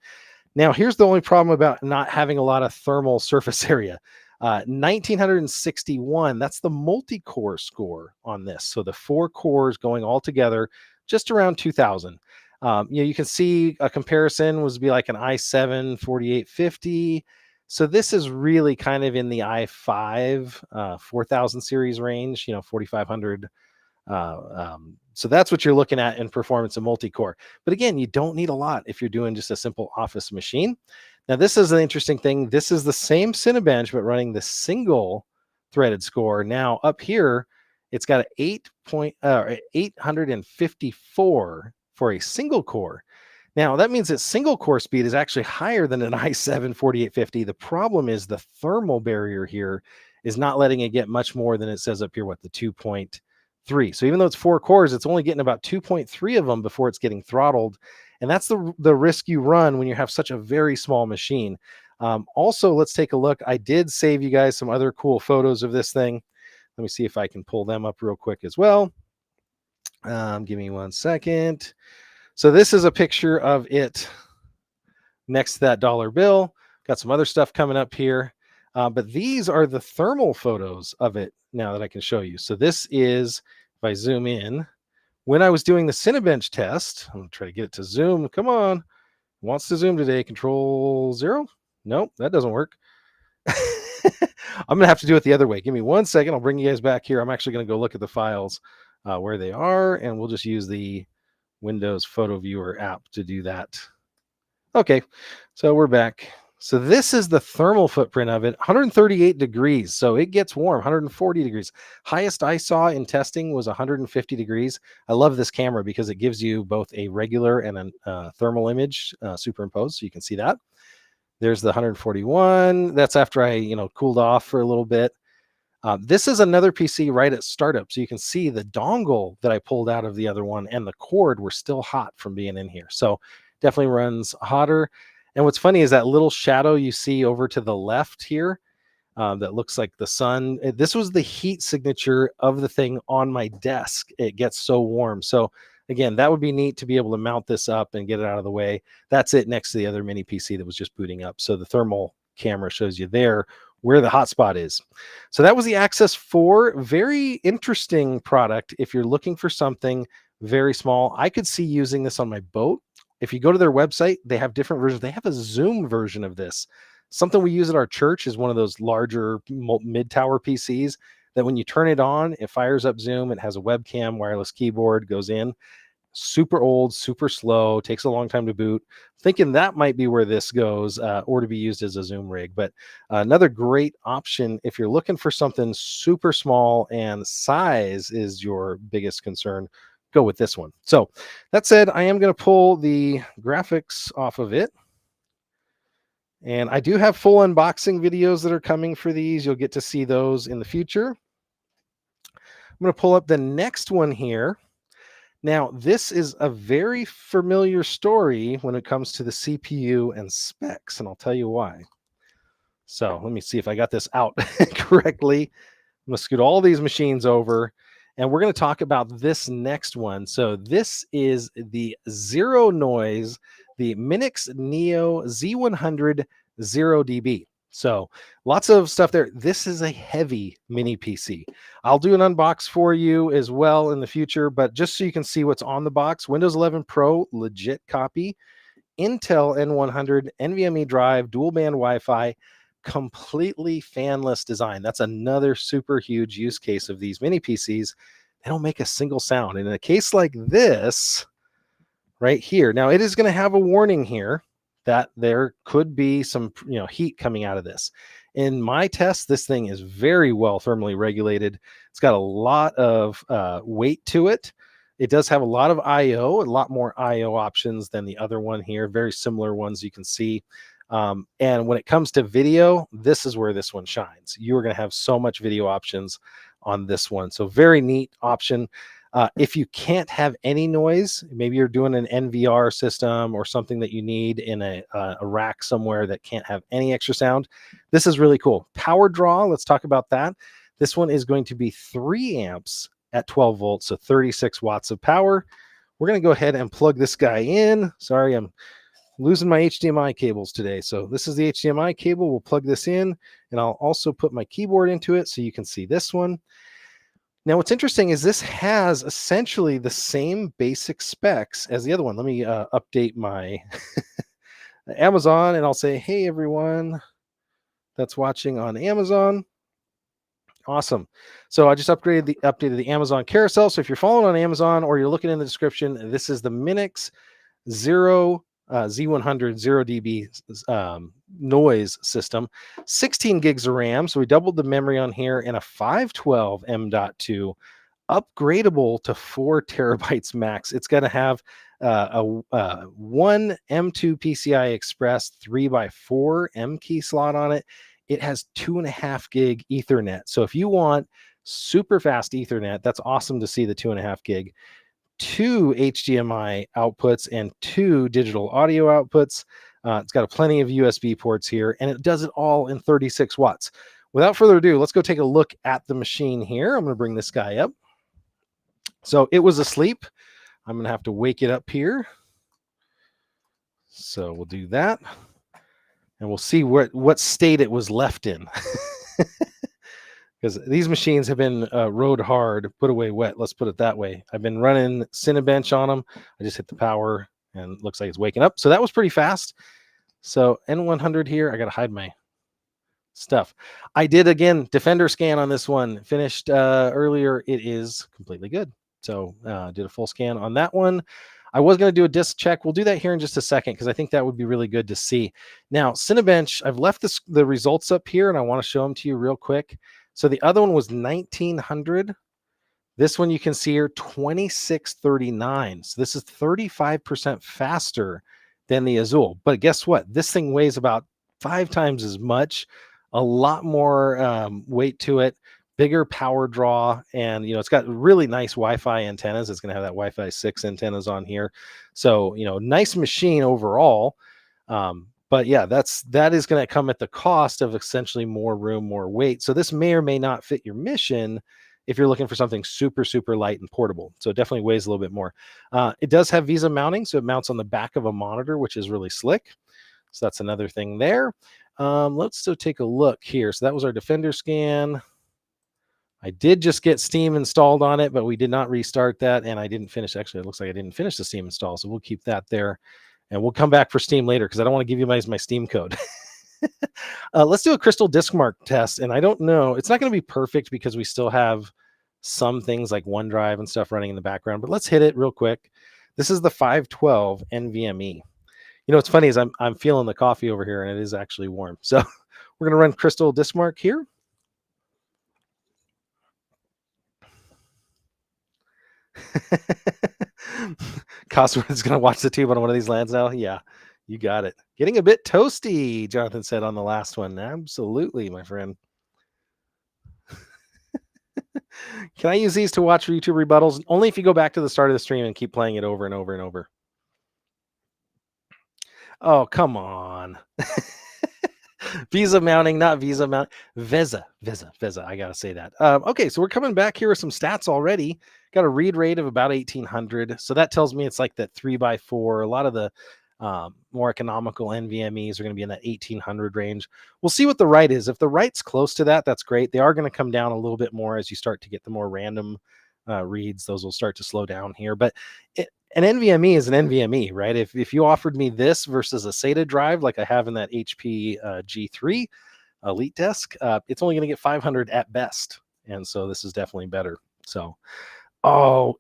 Now, here's the only problem about not having a lot of thermal surface area. 1961, that's the multi-core score on this. So the 4 cores going all together, just around 2000. You can see a comparison was be like an i7 4850. So this is really kind of in the i5 4000 series range, 4500. So that's what you're looking at in performance of multi-core. But again, you don't need a lot if you're doing just a simple office machine. Now, this is an interesting thing. This is the same Cinebench, but running the single threaded score. Now, up here, it's got an 854 for a single core. Now, that means that single core speed is actually higher than an i7 4850. The problem is the thermal barrier here is not letting it get much more than it says up here, what, the 2.3. So even though it's 4 cores, it's only getting about 2.3 of them before it's getting throttled. And that's the risk you run when you have such a very small machine. Also, let's take a look. I did save you guys some other cool photos of this thing. Let me see if I can pull them up real quick as well. Give me 1 second. So this is a picture of it next to that dollar bill. Got some other stuff coming up here. But these are the thermal photos of it now that I can show you. So this is, if I zoom in, when I was doing the Cinebench test, I'm going to try to get it to zoom. Come on. Wants to zoom today. Control 0. Nope, that doesn't work. I'm going to have to do it the other way. Give me 1 second. I'll bring you guys back here. I'm actually going to go look at the files where they are, and we'll just use the Windows Photo Viewer app to do that. Okay, so we're back. So this is the thermal footprint of it, 138 degrees. So it gets warm, 140 degrees. Highest I saw in testing was 150 degrees. I love this camera because it gives you both a regular and a thermal image superimposed, so you can see that. There's the 141. That's after I, cooled off for a little bit. This is another PC right at startup. So you can see the dongle that I pulled out of the other one and the cord were still hot from being in here. So definitely runs hotter. And what's funny is that little shadow you see over to the left here that looks like the sun. This was the heat signature of the thing on my desk. It gets so warm. So again, that would be neat to be able to mount this up and get it out of the way. That's it next to the other mini PC that was just booting up. So the thermal camera shows you there where the hotspot is. So that was the Access 4. Very interesting product if you're looking for something very small. I could see using this on my boat. If you go to their website, they have different versions. They have a Zoom version of this. Something we use at our church is one of those larger mid-tower PCs that when you turn it on, it fires up Zoom. It has a webcam, wireless keyboard, goes in. Super old, super slow, takes a long time to boot. Thinking that might be where this goes or to be used as a Zoom rig. But another great option if you're looking for something super small and size is your biggest concern, go with this one. So that said, I am going to pull the graphics off of it. And I do have full unboxing videos that are coming for these. You'll get to see those in the future. I'm going to pull up the next one here. Now, this is a very familiar story when it comes to the CPU and specs, and I'll tell you why. So let me see if I got this out correctly. I'm going to scoot all these machines over, and we're going to talk about this next one. So this is the Zero Noise, the Minix Neo Z100 0 dB. So lots of stuff there. This is a heavy mini PC. I'll do an unbox for you as well in the future, but just so you can see what's on the box, Windows 11 Pro, legit copy, Intel N100, NVMe drive, dual band Wi-Fi, completely fanless design. That's another super huge use case of these mini PCs. They don't make a single sound. And in a case like this right here, now it is going to have a warning here that there could be some heat coming out of this. In my test, this thing is very well thermally regulated. It's got a lot of weight to it. It does have a lot of I/O, a lot more I/O options than the other one here. Very similar ones you can see. And when it comes to video, this is where this one shines. You are going to have so much video options on this one. So very neat option. If you can't have any noise, maybe you're doing an NVR system or something that you need in a rack somewhere that can't have any extra sound, this is really cool. Power draw, let's talk about that. This one is going to be 3 amps at 12 volts, so 36 watts of power. We're going to go ahead and plug this guy in. Sorry, I'm losing my HDMI cables today. So this is the HDMI cable. We'll plug this in, and I'll also put my keyboard into it so you can see this one. Now, what's interesting is this has essentially the same basic specs as the other one. Let me update my Amazon, and I'll say, hey, everyone that's watching on Amazon. Awesome. So I just updated the Amazon carousel. So if you're following on Amazon or you're looking in the description, this is the Minix Z100 0 dB noise system, 16 gigs of RAM. So we doubled the memory on here, and a 512 M.2, upgradable to 4 terabytes max. It's going to have one M2 PCI Express 3x4 M key slot on it. It has 2.5 gig Ethernet. So if you want super fast Ethernet, that's awesome to see the 2.5 gig. 2 HDMI outputs and 2 digital audio outputs. It's got plenty of USB ports here, and it does it all in 36 watts. Without further ado, let's go take a look at the machine here. I'm going to bring this guy up. So it was asleep. I'm going to have to wake it up here. So we'll do that, and we'll see what state it was left in. Because these machines have been rode hard, put away wet. Let's put it that way. I've been running Cinebench on them. I just hit the power, and it looks like it's waking up. So that was pretty fast. So N100 here. I got to hide my stuff. I did, again, Defender scan on this one. Finished earlier. It is completely good. So did a full scan on that one. I was going to do a disk check. We'll do that here in just a second because I think that would be really good to see. Now, Cinebench, I've left the results up here, and I want to show them to you real quick. So the other one was 1900. This one you can see here, 2639. So this is 35% faster than the Azul. But guess what? This thing weighs about 5 times as much, a lot more weight to it, bigger power draw, and it's got really nice Wi-Fi antennas. It's going to have that Wi-Fi 6 antennas on here. So nice machine overall. But yeah, that is going to come at the cost of essentially more room, more weight. So this may or may not fit your mission if you're looking for something super, super light and portable. So it definitely weighs a little bit more. It does have Visa mounting, so it mounts on the back of a monitor, which is really slick. So that's another thing there. Let's still take a look here. So that was our Defender scan. I did just get Steam installed on it, but we did not restart that, and I didn't finish. Actually, it looks like I didn't finish the Steam install, so we'll keep that there. And we'll come back for Steam later because I don't want to give you guys my Steam code. Let's do a Crystal Disk Mark test. And I don't know, it's not going to be perfect because we still have some things like OneDrive and stuff running in the background, but let's hit it real quick. This is the 512 NVMe. What's funny is I'm feeling the coffee over here, and it is actually warm. So we're going to run Crystal Disk Mark here. Cosworth is going to watch the tube on one of these lands now. Yeah, you got it. Getting a bit toasty, Jonathan said on the last one. Absolutely, my friend. Can I use these to watch YouTube rebuttals? Only if you go back to the start of the stream and keep playing it over and over and over. Oh, come on. Visa mounting, not Visa mount. Visa. I got to say that. Okay, so we're coming back here with some stats already. Got a read rate of about 1800. So that tells me it's like that 3x4. A lot of the more economical NVMEs are going to be in that 1800 range. We'll see what the write is. If the write's close to that, that's great. They are going to come down a little bit more as you start to get the more random reads. Those will start to slow down here. But an NVMe is an NVMe, right? If you offered me this versus a SATA drive like I have in that HP G3 Elite Desk, it's only going to get 500 at best. And so this is definitely better. So,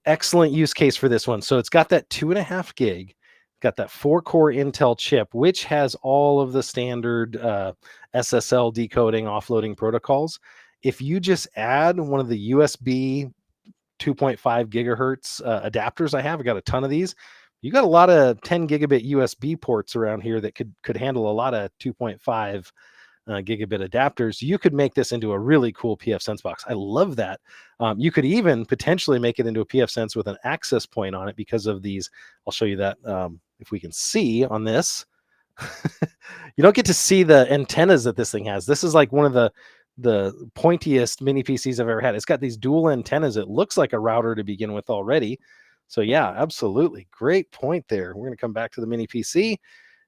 excellent use case for this one. So it's got that 2.5 gig, got that 4-core Intel chip, which has all of the standard SSL decoding, offloading protocols. If you just add one of the USB 2.5 gigahertz adapters I got a ton of these. You got a lot of 10 gigabit USB ports around here that could handle a lot of 2.5 gigabit adapters. You could make this into a really cool pfSense box. I love that. You could even potentially make it into a pfSense with an access point on it because of these. I'll show you that if we can see on this. You don't get to see the antennas that this thing has. This is like one of the pointiest mini PCs I've ever had. It's got these dual antennas. It looks like a router to begin with already. So yeah, absolutely. Great point there. We're going to come back to the mini PC.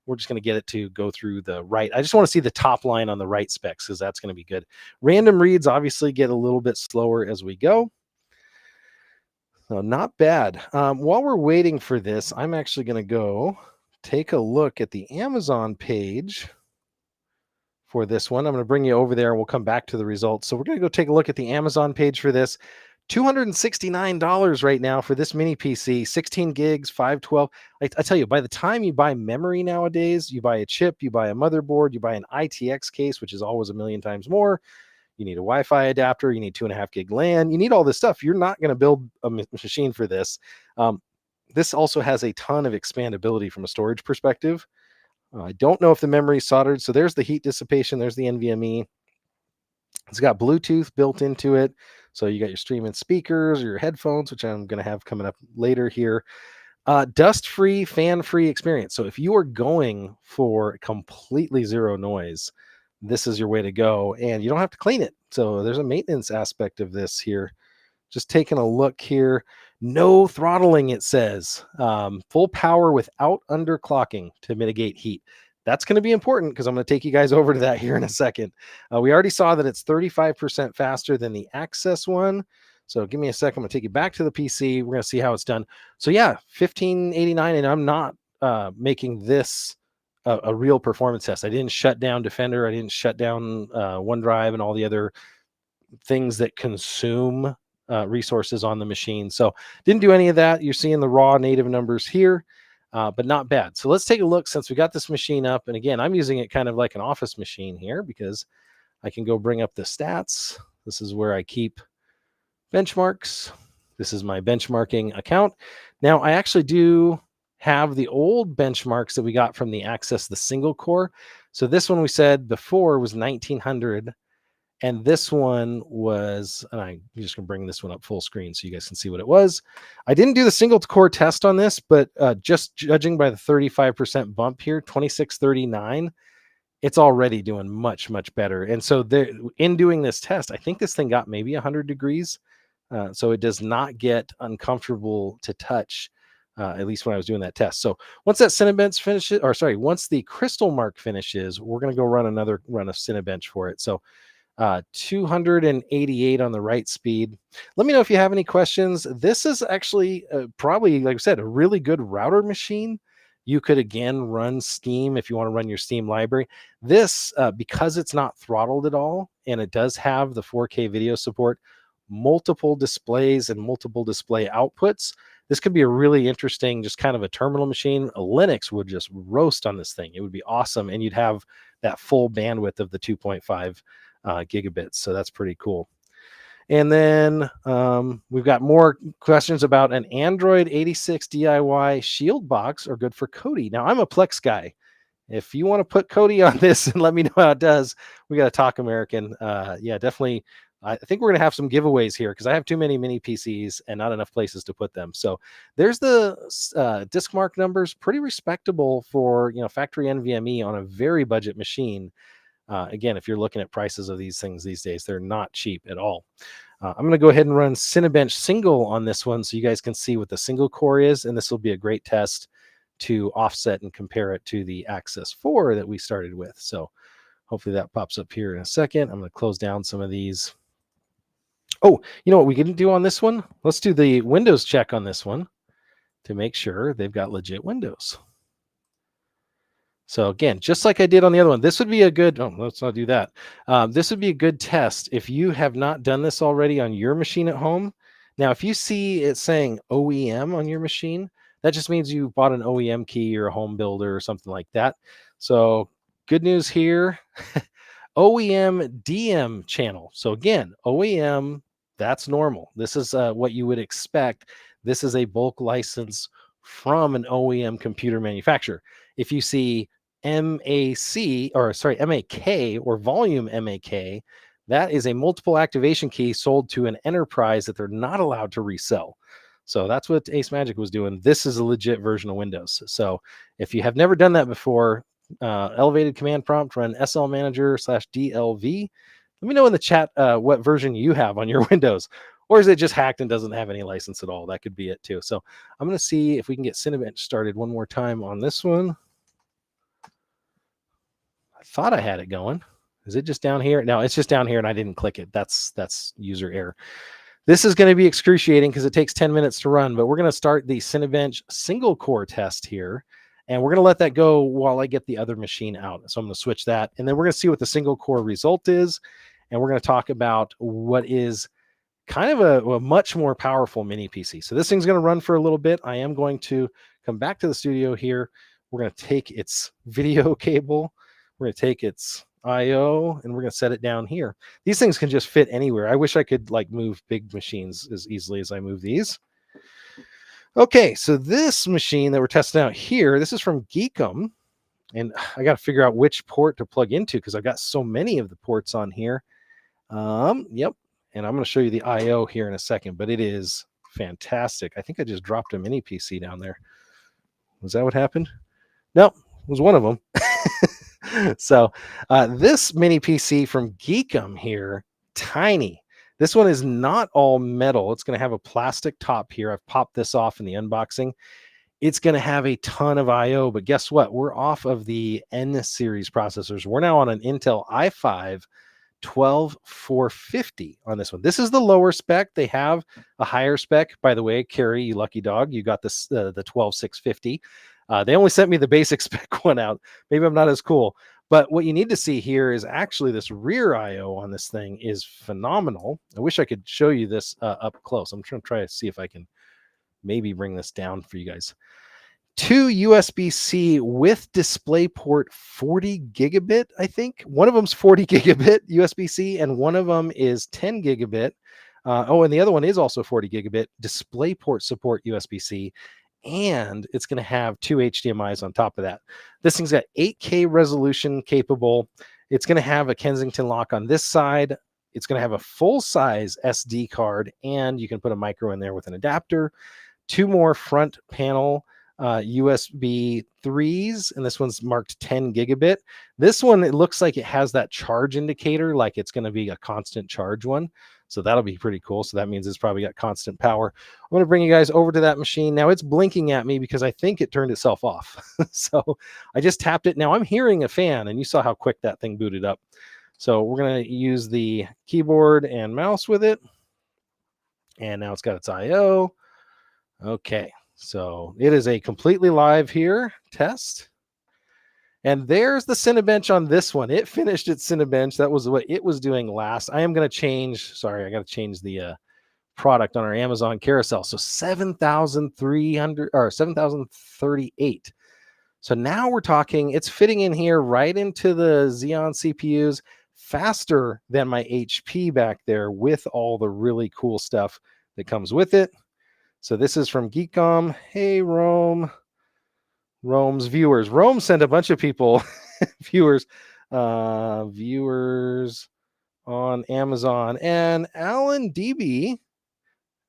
We're just going to get it to go through the write. I just want to see the top line on the write specs because that's going to be good. Random reads obviously get a little bit slower as we go. So not bad. While we're waiting for this, I'm actually going to go take a look at the Amazon page for this one. I'm going to bring you over there and we'll come back to the results. So we're going to go take a look at the Amazon page for this. $269 right now for this mini PC, 16 gigs, 512. I tell you, by the time you buy memory nowadays, you buy a chip, you buy a motherboard, you buy an ITX case, which is always a million times more. You need a Wi-Fi adapter, you need 2.5 gig LAN, you need all this stuff. You're not going to build a machine for this. This also has a ton of expandability from a storage perspective. I don't know if the memory is soldered. So there's the heat dissipation. There's the NVMe. It's got Bluetooth built into it. So you got your streaming speakers or your headphones, which I'm going to have coming up later here. Dust-free, fan-free experience. So if you are going for completely zero noise, this is your way to go. And you don't have to clean it. So there's a maintenance aspect of this here. Just taking a look here. No throttling, it says. Full power without underclocking to mitigate heat. That's going to be important because I'm going to take you guys over to that here in a second. We already saw that it's 35% faster than the Access one. So give me a second. I'm going to take you back to the PC. We're going to see how it's done. So yeah, 1589, and I'm not making this a real performance test. I didn't shut down Defender. I didn't shut down OneDrive and all the other things that consume resources on the machine. So didn't do any of that. You're seeing the raw native numbers here. But not bad. So let's take a look since we got this machine up. And again, I'm using it kind of like an office machine here because I can go bring up the stats. This is where I keep benchmarks. This is my benchmarking account. Now, I actually do have the old benchmarks that we got from the Access, the single core. So this one we said before was 1900. And this one was, and I'm just going to bring this one up full screen so you guys can see what it was. I didn't do the single core test on this, but just judging by the 35% bump here, 2639, it's already doing much, much better. And so there, in doing this test, I think this thing got maybe 100 degrees. So it does not get uncomfortable to touch, at least when I was doing that test. So once that Cinebench finishes, or sorry, once the Crystal Mark finishes, we're going to go run another run of Cinebench for it. So 288 on the write speed. Let me know if you have any questions. This is actually probably, like I said, a really good router machine. You could again run Steam if you want to run your Steam library. This, because it's not throttled at all, and it does have the 4K video support, multiple displays and multiple display outputs. This could be a really interesting, just kind of a terminal machine. A Linux would just roast on this thing. It would be awesome. And you'd have that full bandwidth of the 2.5 gigabits. So that's pretty cool. And then we've got more questions about an Android 86 DIY Shield box are good for Kodi. Now I'm a Plex guy. If you want to put Kodi on this and let me know how it does, we got to talk American. Yeah, definitely. I think we're going to have some giveaways here because I have too many mini PCs and not enough places to put them. So there's the disk mark numbers, pretty respectable for factory NVMe on a very budget machine. Again, if you're looking at prices of these things these days, they're not cheap at all. I'm going to go ahead and run Cinebench single on this one so you guys can see what the single core is, and this will be a great test to offset and compare it to the Access 4 that we started with. So hopefully that pops up here in a second. I'm going to close down some of these. Oh, you know what we didn't do on this one? Let's do the Windows check on this one to make sure they've got legit Windows. So again, just like I did on the other one, this would be a good, oh, let's not do that. This would be a good test if you have not done this already on your machine at home. Now, if you see it saying OEM on your machine, that just means you bought an OEM key or a home builder or something like that. So good news here, OEM DM channel. So again, OEM, that's normal. This is what you would expect. This is a bulk license from an OEM computer manufacturer. If you see MAC or volume MAK, that is a multiple activation key sold to an enterprise that they're not allowed to resell. So that's what Acemagic was doing. This is a legit version of Windows. So if you have never done that before, elevated command prompt, run SL manager /DLV. Let me know in the chat what version you have on your Windows. Or is it just hacked and doesn't have any license at all? That could be it too. So I'm going to see if we can get Cinebench started one more time on this one. I thought I had it going. Is it just down here? No, it's just down here and I didn't click it. That's user error. This is going to be excruciating because it takes 10 minutes to run, but we're going to start the Cinebench single core test here. And we're going to let that go while I get the other machine out. So I'm going to switch that. And then we're going to see what the single core result is. And we're going to talk about what is kind of a much more powerful mini PC. So this thing's going to run for a little bit. I am going to come back to the studio here. We're going to take its video cable. We're going to take its IO and we're going to set it down here. These things can just fit anywhere. I wish I could like move big machines as easily as I move these. Okay, so this machine that we're testing out here, this is from Geekam. And I got to figure out which port to plug into because I've got so many of the ports on here. Yep. And I'm going to show you the IO here in a second, but it is fantastic. I think I just dropped a mini PC down there. Was that what happened? No, it was one of them. So this mini PC from Geekam here, tiny. This one is not all metal. It's going to have a plastic top here. I've popped this off in the unboxing. It's going to have a ton of IO, but guess what? We're off of the N series processors. We're now on an Intel i5 12450 on this one. This is the lower spec. They have a higher spec. By the way, Carrie, you lucky dog, you got this the 12650. They only sent me the basic spec one out. Maybe I'm not as cool. But what you need to see here is actually this rear IO on this thing is phenomenal. I wish I could show you this up close. I'm trying to try to see if I can maybe bring this down for you guys. 2 USB-C with DisplayPort 40 gigabit, I think. One of them's 40 gigabit USB-C, and one of them is 10 gigabit. And the other one is also 40 gigabit DisplayPort support USB-C, and it's going to have 2 HDMIs on top of that. This thing's got 8K resolution capable. It's going to have a Kensington lock on this side. It's going to have a full-size SD card, and you can put a micro in there with an adapter. 2 more front panel USB 3s, and this one's marked 10 gigabit. This one, it looks like it has that charge indicator, like it's going to be a constant charge one. So that'll be pretty cool. So that means it's probably got constant power. I'm going to bring you guys over to that machine. Now it's blinking at me because I think it turned itself off. So I just tapped it. Now I'm hearing a fan, and you saw how quick that thing booted up. So we're going to use the keyboard and mouse with it. And now it's got its IO. Okay. So it is a completely live here test. And there's the Cinebench on this one. It finished its Cinebench. That was what it was doing last. I am going to change. Sorry, I got to change the product on our Amazon carousel. So 7,300 or 7,038. So now we're talking, it's fitting in here right into the Xeon CPUs faster than my HP back there with all the really cool stuff that comes with it. So this is from Geekam. Hey, Rome's viewers. Rome sent a bunch of people, viewers on Amazon. And Alan DB.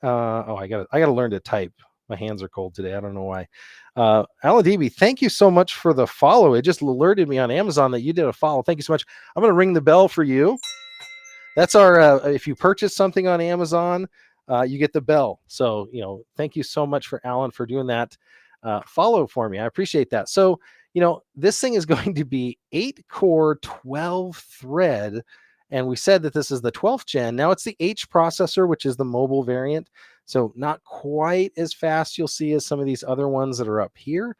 I gotta learn to type. My hands are cold today. I don't know why. Alan DB, thank you so much for the follow. It just alerted me on Amazon that you did a follow. Thank you so much. I'm gonna ring the bell for you. That's our if you purchase something on Amazon, you get the bell. So, thank you so much for Alan for doing that follow for me. I appreciate that. So, this thing is going to be 8-core, 12-thread. And we said that this is the 12th gen. Now it's the H processor, which is the mobile variant. So not quite as fast you'll see as some of these other ones that are up here.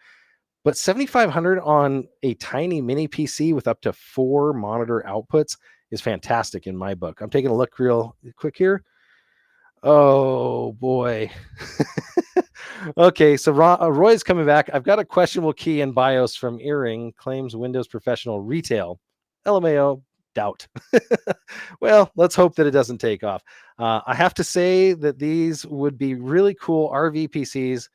But 7,500 on a tiny mini PC with up to 4 monitor outputs is fantastic in my book. I'm taking a look real quick here. Oh, boy. Okay, so Roy's coming back. I've got a questionable key in BIOS from Earring. Claims Windows Professional Retail. LMAO, doubt. Well, let's hope that it doesn't take off. I have to say that these would be really cool RV PCs.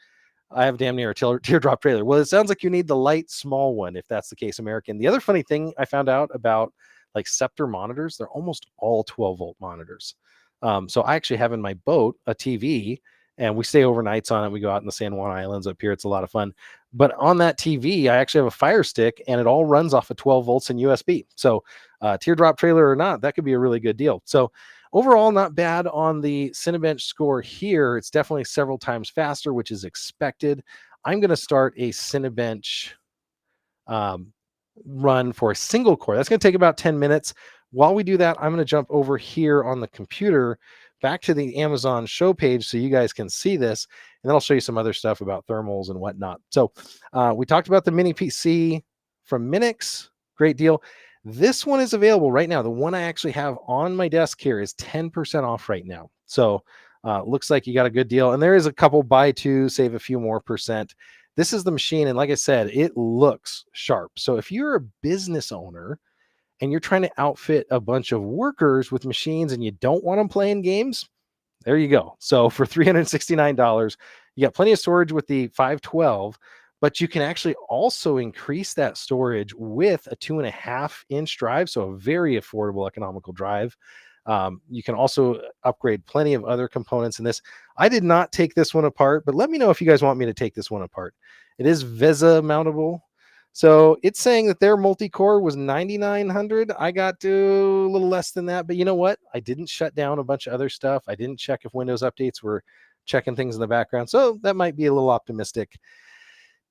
I have damn near a teardrop trailer. Well, it sounds like you need the light, small one, if that's the case, American. The other funny thing I found out about like Scepter monitors, they're almost all 12-volt monitors. So I actually have in my boat a TV, and we stay overnights on it. We go out in the San Juan Islands up here. It's a lot of fun. But on that TV, I actually have a Fire Stick, and it all runs off of 12 volts and USB. So teardrop trailer or not, that could be a really good deal. So overall, not bad on the Cinebench score here. It's definitely several times faster, which is expected. I'm going to start a Cinebench run for a single core. That's going to take about 10 minutes. While we do that, I'm going to jump over here on the computer back to the Amazon show page so you guys can see this, and then I'll show you some other stuff about thermals and whatnot. So we talked about the mini PC from Minix. Great deal. This one is available right now. The one I actually have on my desk here is 10% off right now. So looks like you got a good deal. And there is a couple buy two, save a few more percent. This is the machine. And like I said, it looks sharp. So if you're a business owner and you're trying to outfit a bunch of workers with machines and you don't want them playing games, there you go. So for $369, you got plenty of storage with the 512, but you can actually also increase that storage with a 2.5-inch drive. So a very affordable, economical drive. You can also upgrade plenty of other components in this. I did not take this one apart, but let me know if you guys want me to take this one apart. It is VESA mountable. So it's saying that their multi-core was 9,900. I got to a little less than that, but you know what? I didn't shut down a bunch of other stuff. I didn't check if Windows updates were checking things in the background. So that might be a little optimistic.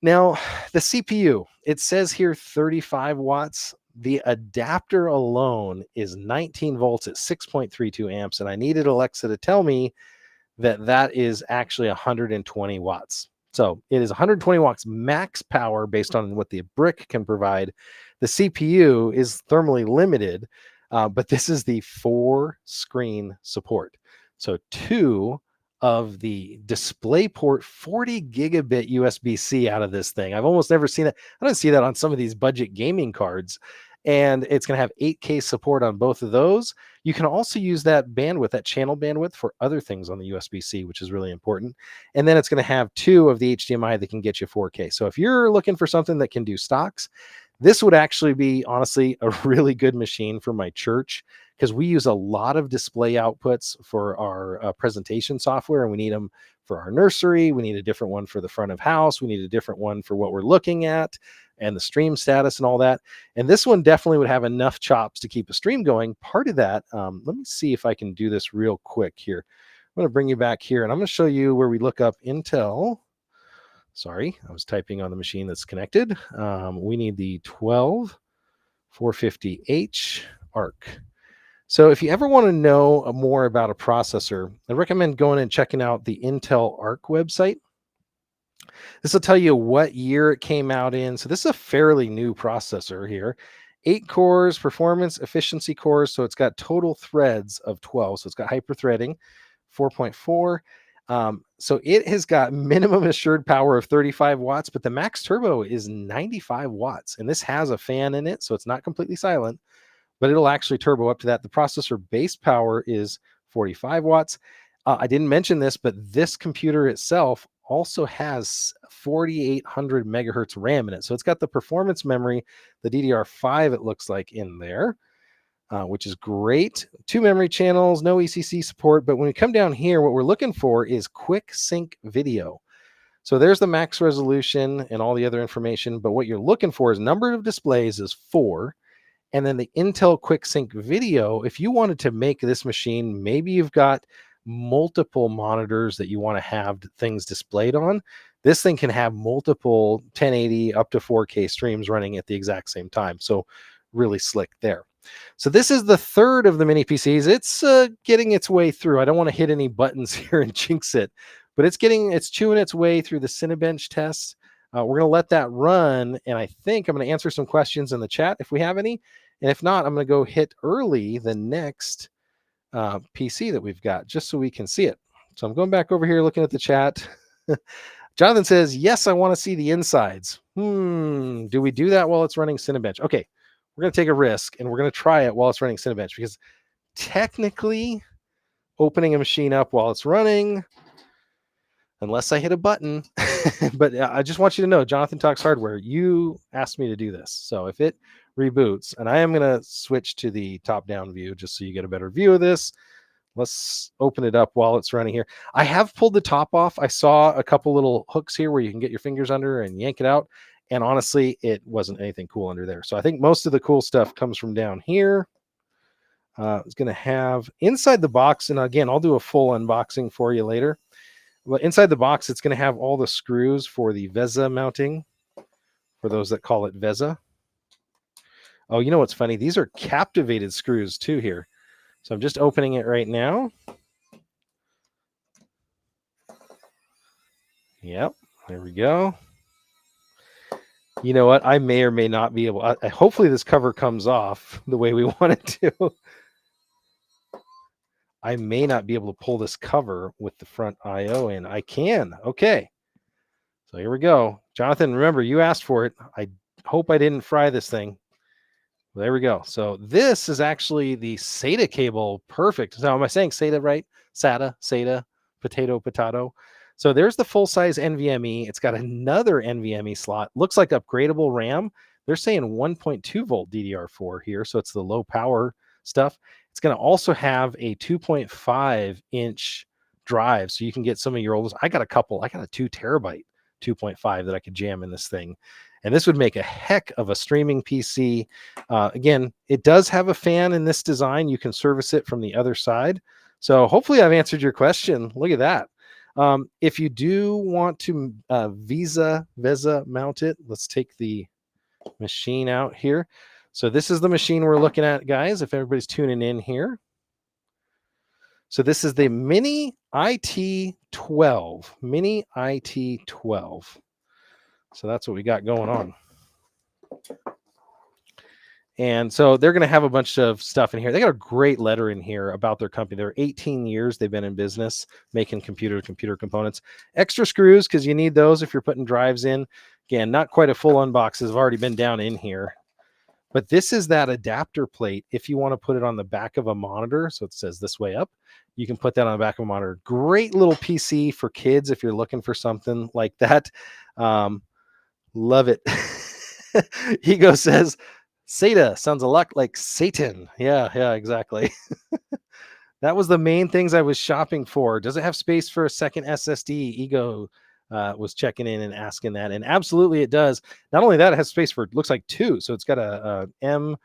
Now, the CPU, it says here 35 watts. The adapter alone is 19 volts at 6.32 amps. And I needed Alexa to tell me that that is actually 120 watts. So it is 120 watts max power based on what the brick can provide. The CPU is thermally limited, but this is the 4-screen support. So 2 of the DisplayPort 40 gigabit USB-C out of this thing. I've almost never seen it. I don't see that on some of these budget gaming cards. And it's going to have 8K support on both of those. You can also use that bandwidth, that channel bandwidth, for other things on the USB-C, which is really important. And then it's going to have 2 of the HDMI that can get you 4K. So if you're looking for something that can do stocks, this would actually be, honestly, a really good machine for my church, because we use a lot of display outputs for our presentation software, and we need them for our nursery. We need a different one for the front of house. We need a different one for what we're looking at and the stream status and all that. And this one definitely would have enough chops to keep a stream going. Part of that, let me see if I can do this real quick here. I'm going to bring you back here, and I'm going to show you where we look up Intel. Sorry, I was typing on the machine that's connected. We need the 12450H ARC. So if you ever want to know more about a processor, I recommend going and checking out the Intel ARC website. This will tell you what year it came out in. So this is a fairly new processor here. 8 cores, performance, efficiency cores. So it's got total threads of 12. So it's got hyperthreading, 4.4. So it has got minimum assured power of 35 watts, but the max turbo is 95 watts. And this has a fan in it, so it's not completely silent, but it'll actually turbo up to that. The processor base power is 45 watts. I didn't mention this, but this computer itself also has 4,800 megahertz RAM in it. So it's got the performance memory, the DDR5, it looks like, in there, which is great. 2 memory channels, no ECC support. But when we come down here, what we're looking for is quick sync video. So there's the max resolution and all the other information. But what you're looking for is number of displays is 4. And then the Intel Quick Sync video, if you wanted to make this machine, maybe you've got multiple monitors that you want to have things displayed on. This thing can have multiple 1080 up to 4K streams running at the exact same time. So really slick there. So this is the third of the mini PCs. It's getting its way through. I don't want to hit any buttons here and jinx it, but it's chewing its way through the Cinebench test. We're going to let that run, and I think I'm going to answer some questions in the chat if we have any. And if not, I'm going to go hit early the next PC that we've got, just so we can see it. So I'm going back over here looking at the chat. Jonathan says, yes, I want to see the insides. Do we do that while it's running Cinebench? Okay, we're going to take a risk, and we're going to try it while it's running Cinebench, because technically opening a machine up while it's running, unless I hit a button, but I just want you to know, Jonathan Talks Hardware, you asked me to do this. So if it reboots, and I am going to switch to the top-down view just so you get a better view of this. Let's open it up while it's running here. I have pulled the top off. I saw a couple little hooks here where you can get your fingers under and yank it out. And honestly, it wasn't anything cool under there. So I think most of the cool stuff comes from down here. It's going to have inside the box, and again, I'll do a full unboxing for you later. But inside the box, it's going to have all the screws for the VESA mounting, for those that call it VESA. Oh, you know what's funny? These are captivated screws too here. So I'm just opening it right now. Yep, there we go. You know what? I may or may not be able. Hopefully this cover comes off the way we want it to. I may not be able to pull this cover with the front IO in. I can. Okay. So here we go. Jonathan, remember, you asked for it. I hope I didn't fry this thing. Well, there we go. So this is actually the SATA cable. Perfect. So am I saying SATA right? SATA, potato. So there's the full-size NVMe. It's got another NVMe slot. Looks like upgradable RAM. They're saying 1.2 volt DDR4 here. So it's the low power stuff. It's going to also have a 2.5 inch drive. So you can get some of your oldest. I got a 2 terabyte 2.5 that I could jam in this thing. And this would make a heck of a streaming PC. Again, it does have a fan in this design. You can service it from the other side. So hopefully I've answered your question. Look at that. If you do want to VESA mount it, let's take the machine out here. So this is the machine we're looking at, guys, if everybody's tuning in here. So this is the Mini IT12. Mini IT12. So that's what we got going on. And so they're going to have a bunch of stuff in here. They got a great letter in here about their company. They're 18 years they've been in business making computer components. Extra screws, because you need those if you're putting drives in. Again, not quite a full unbox. Has already been down in here. But this is that adapter plate if you want to put it on the back of a monitor. So it says this way up. You can put that on the back of a monitor. Great little PC for kids if you're looking for something like that. Love it. Ego says, SATA sounds a lot like Satan. Yeah, exactly. That was the main things I was shopping for. Does it have space for a second SSD? Ego was checking in and asking that. And absolutely it does. Not only that, it has space for, looks like 2. So it's got a M,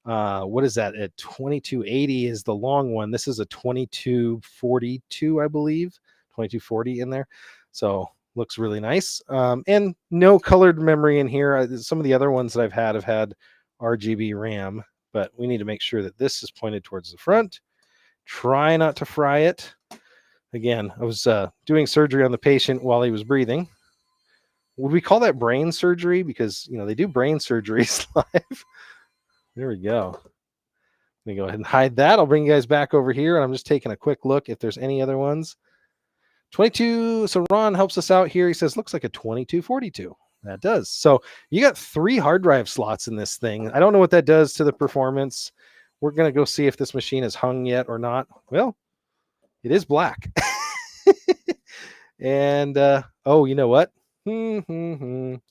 what is that? A 2280 is the long one. This is a 2242, I believe. 2240 in there. So looks really nice. And no colored memory in here. Some of the other ones that I've had RGB RAM, but we need to make sure that this is pointed towards the front. Try not to fry it. Again, I was doing surgery on the patient while he was breathing. Would we call that brain surgery? Because, they do brain surgeries live. There we go. Let me go ahead and hide that. I'll bring you guys back over here, and I'm just taking a quick look if there's any other ones. 22. So Ron helps us out here. He says, looks like a 2242. That does. So you got 3 hard drive slots in this thing. I don't know what that does to the performance. We're going to go see if this machine is hung yet or not. Well, it is black. And, you know what? We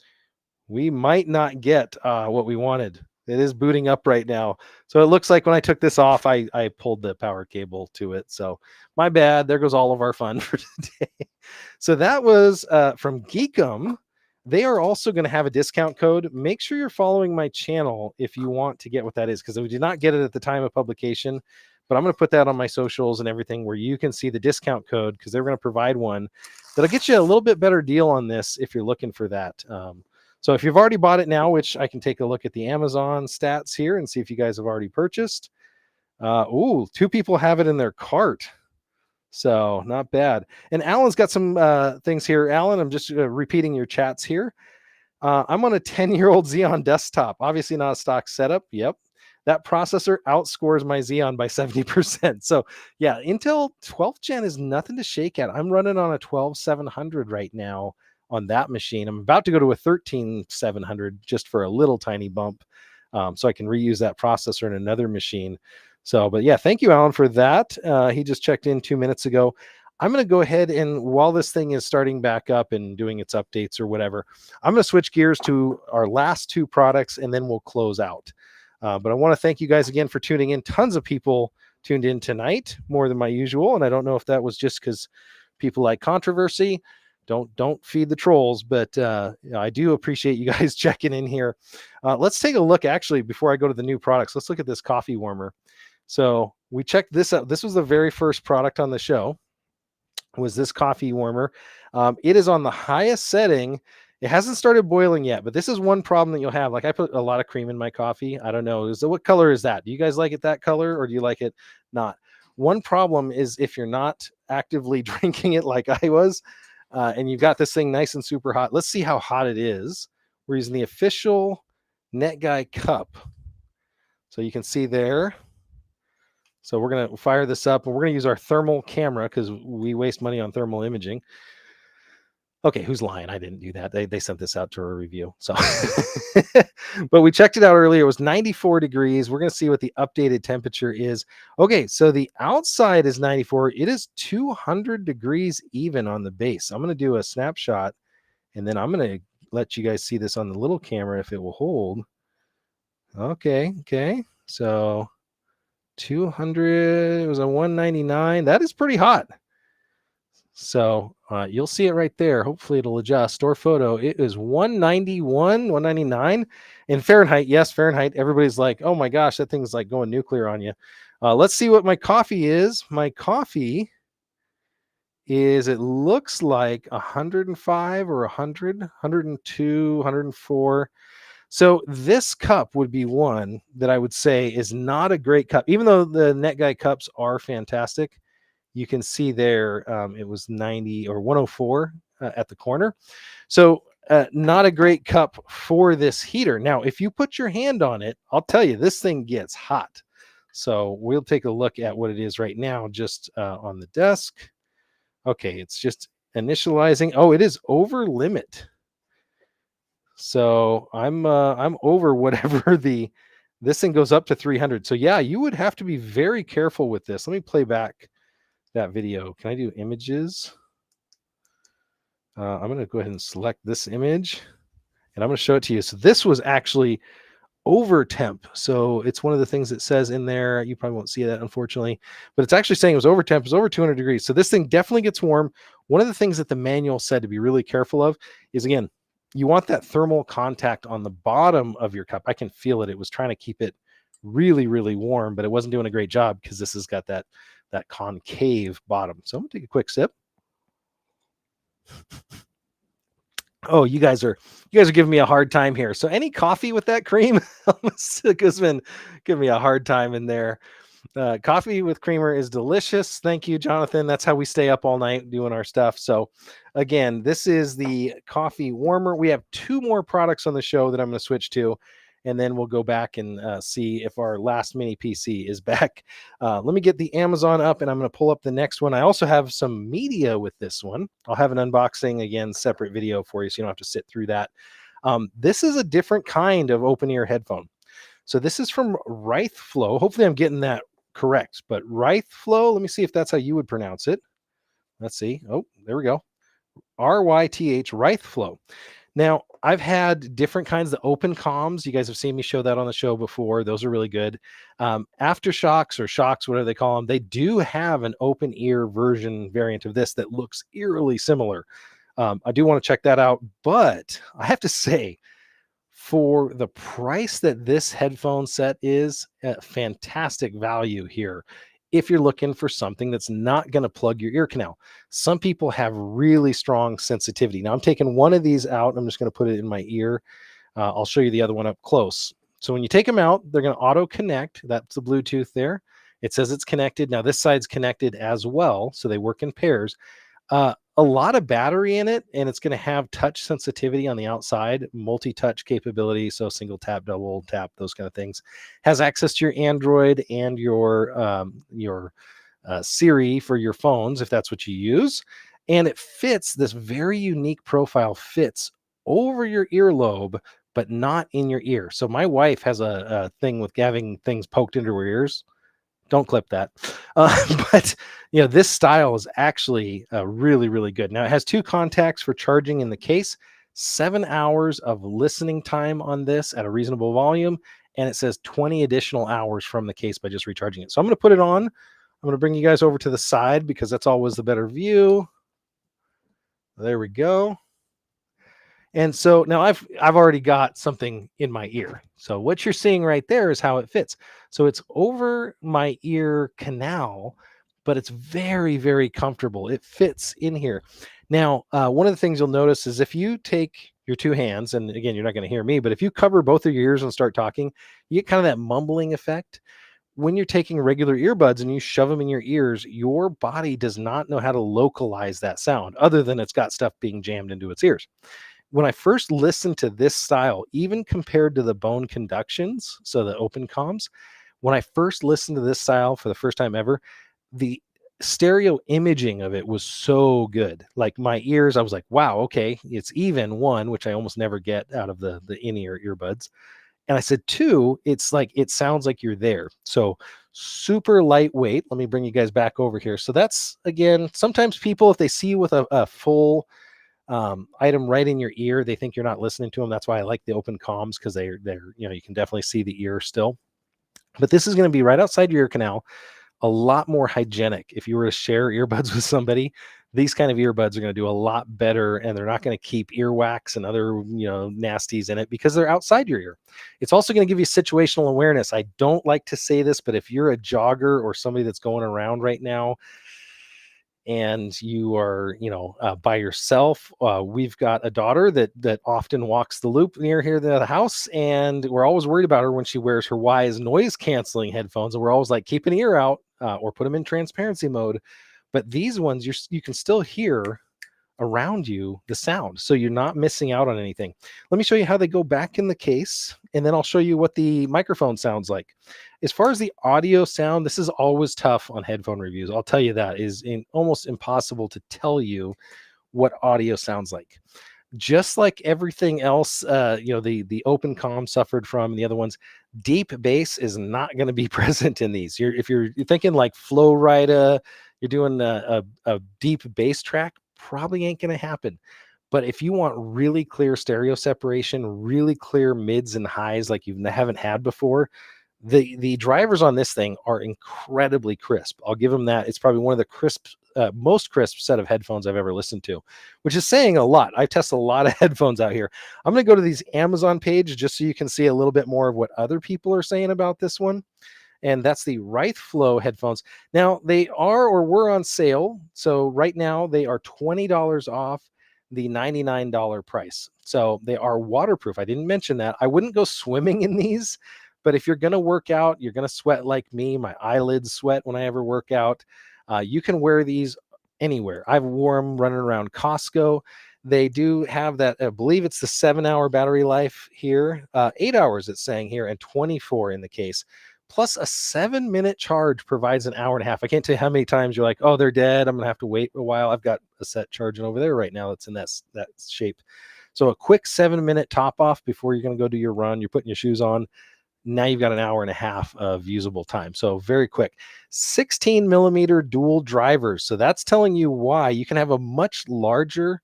might not get what we wanted. It is booting up right now. So it looks like when I took this off, I pulled the power cable to it. So my bad. There goes all of our fun for today. So that was from Geekam. They are also going to have a discount code. Make sure you're following my channel if you want to get what that is, because we did not get it at the time of publication. But I'm going to put that on my socials and everything where you can see the discount code, because they're going to provide one that'll get you a little bit better deal on this if you're looking for that. So if you've already bought it now, which I can take a look at the Amazon stats here and see if you guys have already purchased. 2 people have it in their cart. So not bad. And Alan's got some things here. Alan, I'm just repeating your chats here. I'm on a 10-year-old Xeon desktop. Obviously not a stock setup. Yep. That processor outscores my Xeon by 70%. So yeah, Intel 12th gen is nothing to shake at. I'm running on a 12700 right now on that machine. I'm about to go to a 13700 just for a little tiny bump. So I can reuse that processor in another machine. So, but yeah, thank you, Alan, for that. He just checked in 2 minutes ago. I'm going to go ahead and while this thing is starting back up and doing its updates or whatever, I'm going to switch gears to our last 2 products and then we'll close out. But I want to thank you guys again for tuning in. Tons of people tuned in tonight, more than my usual. And I don't know if that was just because people like controversy. Don't feed the trolls, but I do appreciate you guys checking in here. Let's take a look, actually, before I go to the new products. Let's look at this coffee warmer. So we checked this out. This was the very first product on the show, was this coffee warmer. It is on the highest setting. It hasn't started boiling yet, but this is one problem that you'll have. Like I put a lot of cream in my coffee. I don't know. What color is that? Do you guys like it that color, or do you like it not? One problem is if you're not actively drinking it like I was, and you've got this thing nice and super hot. Let's see how hot it is. We're using the official NetGuy cup. So you can see there. So we're going to fire this up, and we're going to use our thermal camera because we waste money on thermal imaging. Okay, who's lying? I didn't do that. They sent this out to a review. So, but we checked it out earlier. It was 94 degrees. We're going to see what the updated temperature is. Okay, so the outside is 94. It is 200 degrees even on the base. I'm going to do a snapshot, and then I'm going to let you guys see this on the little camera if it will hold. Okay. So 200, it was a 199. That is pretty hot. So you'll see it right there. Hopefully it'll adjust. Store photo. It is 191, 199 in Fahrenheit. Yes, Fahrenheit. Everybody's like, oh my gosh, that thing's like going nuclear on you. Let's see what my coffee is. My coffee is, it looks like 105 or 100, 102, 104. So this cup would be one that I would say is not a great cup, even though the NetGuy cups are fantastic. You can see there it was 90 or 104 at the corner. So not a great cup for this heater. Now, if you put your hand on it, I'll tell you, this thing gets hot. So we'll take a look at what it is right now, just on the desk. Okay, it's just initializing. Oh, it is over limit. So I'm over whatever this thing goes up to 300. So yeah, you would have to be very careful with this. Let me play back that video. Can I do images? I'm going to go ahead and select this image, and I'm going to show it to you. So this was actually over temp. So it's one of the things that says in there. You probably won't see that, unfortunately, but it's actually saying it was over temp. It was over 200 degrees. So this thing definitely gets warm. One of the things that the manual said to be really careful of is, again, you want that thermal contact on the bottom of your cup. I can feel it. It was trying to keep it really, really warm, but it wasn't doing a great job because this has got that concave bottom. So I'm gonna take a quick sip. Oh, you guys are giving me a hard time here. So any coffee with that cream? Guzman giving me a hard time in there. Coffee with creamer is delicious. Thank you, Jonathan. That's how we stay up all night doing our stuff. So again, this is the coffee warmer. We have two more products on the show that I'm going to switch to, and then we'll go back and see if our last mini PC is back. Let me get the Amazon up, and I'm going to pull up the next one. I also have some media with this one. I'll have an unboxing, again, separate video for you, so you don't have to sit through that. This is a different kind of open ear headphone. So this is from Rythflow. Hopefully I'm getting that correct, but Rythflow, let me see if that's how you would pronounce it. Let's see. Oh, there we go. RYTH, Rythflow. Now, I've had different kinds of open comms. You guys have seen me show that on the show before. Those are really good. Aftershocks or shocks, whatever they call them, they do have an open ear version variant of this that looks eerily similar. I do want to check that out, but I have to say, for the price that this headphone set is, a fantastic value here if you're looking for something that's not going to plug your ear canal. Some people have really strong sensitivity. Now I'm taking one of these out. I'm just going to put it in my ear. I'll show you the other one up close. So when you take them out, they're going to auto connect. That's the Bluetooth there. It says it's connected. Now this side's connected as well, so they work in pairs. A lot of battery in it, and it's going to have touch sensitivity on the outside, multi-touch capability, so single tap, double tap, those kind of things. Has access to your Android and your Siri for your phones if that's what you use, and it fits, this very unique profile fits over your earlobe but not in your ear. So my wife has a thing with having things poked into her ears. Don't clip that. But this style is actually really, really good. Now it has two contacts for charging in the case, 7 hours of listening time on this at a reasonable volume. And it says 20 additional hours from the case by just recharging it. So I'm going to put it on. I'm going to bring you guys over to the side because that's always the better view. There we go. And so now I've already got something in my ear. So what you're seeing right there is how it fits. So it's over my ear canal, but it's very, very comfortable. It fits in here. Now, one of the things you'll notice is if you take your two hands, and again, you're not going to hear me, but if you cover both of your ears and start talking, you get kind of that mumbling effect. When you're taking regular earbuds and you shove them in your ears, your body does not know how to localize that sound other than it's got stuff being jammed into its ears. When I first listened to this style, even compared to the bone conductions, so the open comms, When I first listened to this style for the first time ever, the stereo imaging of it was so good. Like my ears, I was like, wow, okay, it's even one, which I almost never get out of the in-ear earbuds. And I said, two, it's like it sounds like you're there. So super lightweight. Let me bring you guys back over here. So that's again, sometimes people, if they see you with a full item right in your ear, they think you're not listening to them. That's why I like the open comms, because they're you can definitely see the ear still. But this is going to be right outside your ear canal, a lot more hygienic. If you were to share earbuds with somebody, these kind of earbuds are going to do a lot better, and they're not going to keep earwax and other nasties in it, because they're outside your ear. It's also going to give you situational awareness. I don't like to say this, but if you're a jogger or somebody that's going around right now and you are by yourself, we've got a daughter that often walks the loop near here to the house, and we're always worried about her when she wears her wise noise canceling headphones, and we're always like, keep an ear out, or put them in transparency mode. But these ones, you can still hear around you the sound, so you're not missing out on anything. Let me show you how they go back in the case, and then I'll show you what the microphone sounds like. As far as the audio sound, this is always tough on headphone reviews. I'll tell you that is almost impossible to tell you what audio sounds like. Just like everything else, the open comm suffered from, and the other ones, deep bass is not going to be present in these. If you're thinking like Flow Rida, you're doing a deep bass track, probably ain't going to happen. But if you want really clear stereo separation, really clear mids and highs like you haven't had before, the drivers on this thing are incredibly crisp. I'll give them that. It's probably one of the most crisp set of headphones I've ever listened to, which is saying a lot. I've tested a lot of headphones out here. I'm going to go to these Amazon page just so you can see a little bit more of what other people are saying about this one. And that's the Wraith Flow headphones. Now, they are or were on sale. So right now they are $20 off the $99 price. So they are waterproof. I didn't mention that. I wouldn't go swimming in these, but if you're going to work out, you're going to sweat like me. My eyelids sweat when I ever work out. You can wear these anywhere. I've worn them running around Costco. They do have that, I believe it's the 7-hour battery life here, 8 hours it's saying here, and 24 in the case. Plus a 7-minute charge provides an hour and a half. I can't tell you how many times you're like, oh, they're dead, I'm gonna have to wait a while. I've got a set charging over there right now that's in that shape. So a quick 7-minute top off before you're gonna go do your run, you're putting your shoes on. Now you've got an hour and a half of usable time. So very quick. 16 millimeter dual drivers. So that's telling you why you can have a much larger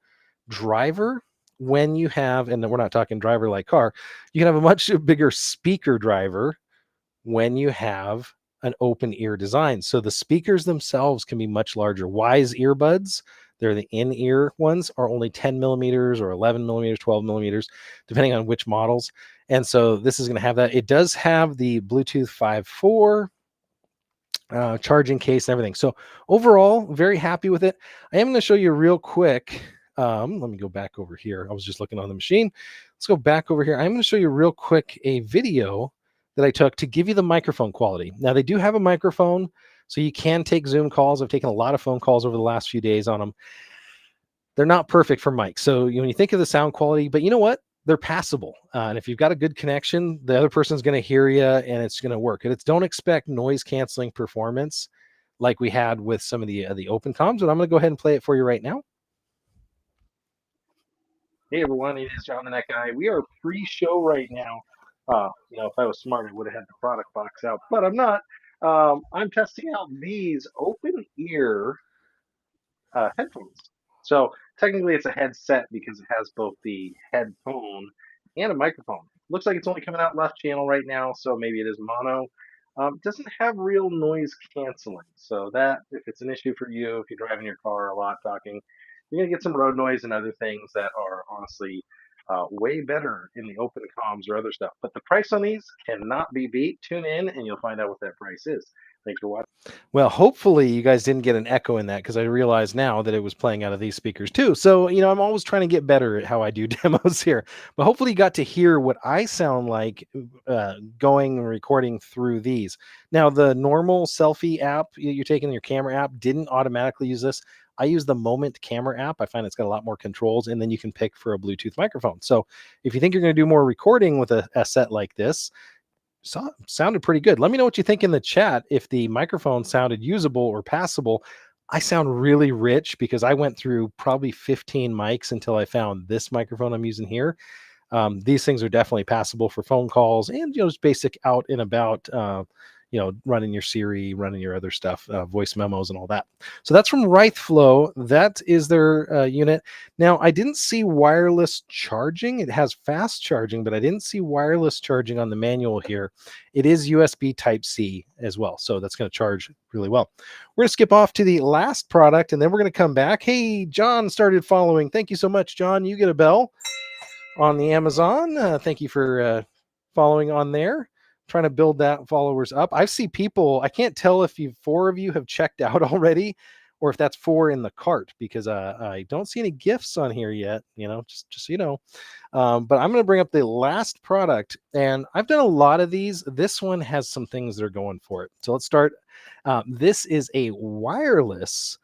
driver when you have, and we're not talking driver like car, you can have a much bigger speaker driver when you have an open ear design. So the speakers themselves can be much larger. Wise earbuds, they're the in-ear ones, are only 10 millimeters or 11 millimeters, 12 millimeters, depending on which models. And so this is going to have that. It does have the Bluetooth 5.4 charging case and everything. So overall, very happy with it. I am going to show you real quick. Let me go back over here. I was just looking on the machine. Let's go back over here. I'm going to show you real quick a video that I took to give you the microphone quality. Now they do have a microphone, so you can take Zoom calls. I've taken a lot of phone calls over the last few days on them. They're not perfect for mics. So when you think of the sound quality, but you know what? They're passable. And if you've got a good connection, the other person's going to hear you and it's going to work. And don't expect noise canceling performance like we had with some of the open comms, but I'm going to go ahead and play it for you right now. Hey everyone, it is John the Net Guy. We are pre-show right now. If I was smart, I would have had the product box out, but I'm not. I'm testing out these open ear headphones. So technically, it's a headset because it has both the headphone and a microphone. Looks like it's only coming out left channel right now, so maybe it is mono. Doesn't have real noise canceling, so that if it's an issue for you, if you're driving your car a lot, talking, you're gonna get some road noise and other things that are honestly way better in the open comms or other stuff. But the price on these cannot be beat. Tune in and you'll find out what that price is. Thanks for watching. Well, hopefully you guys didn't get an echo in that, because I realize now that it was playing out of these speakers too. So, I'm always trying to get better at how I do demos here. But hopefully you got to hear what I sound like going and recording through these. Now, the normal selfie app you're taking, your camera app, didn't automatically use this. I use the Moment camera app. I find it's got a lot more controls, and then you can pick for a Bluetooth microphone. So if you think you're going to do more recording with a set like this, Sounded pretty good. Let me know what you think in the chat if the microphone sounded usable or passable. I sound really rich because I went through probably 15 mics until I found this microphone I'm using here. These things are definitely passable for phone calls and just basic out and about, running your Siri, running your other stuff, voice memos and all that. So that's from Rythflow. That is their unit. Now, I didn't see wireless charging. It has fast charging, but I didn't see wireless charging on the manual here. It is USB Type-C as well, so that's going to charge really well. We're going to skip off to the last product, and then we're going to come back. Hey, John started following. Thank you so much, John. You get a bell on the Amazon. Thank you for following on there. Trying to build that followers up. I see people. I can't tell if 4 of you have checked out already, or if that's 4 in the cart because I don't see any gifts on here yet. Just so you know. But I'm going to bring up the last product, and I've done a lot of these. This one has some things that are going for it. So let's start. This is a wireless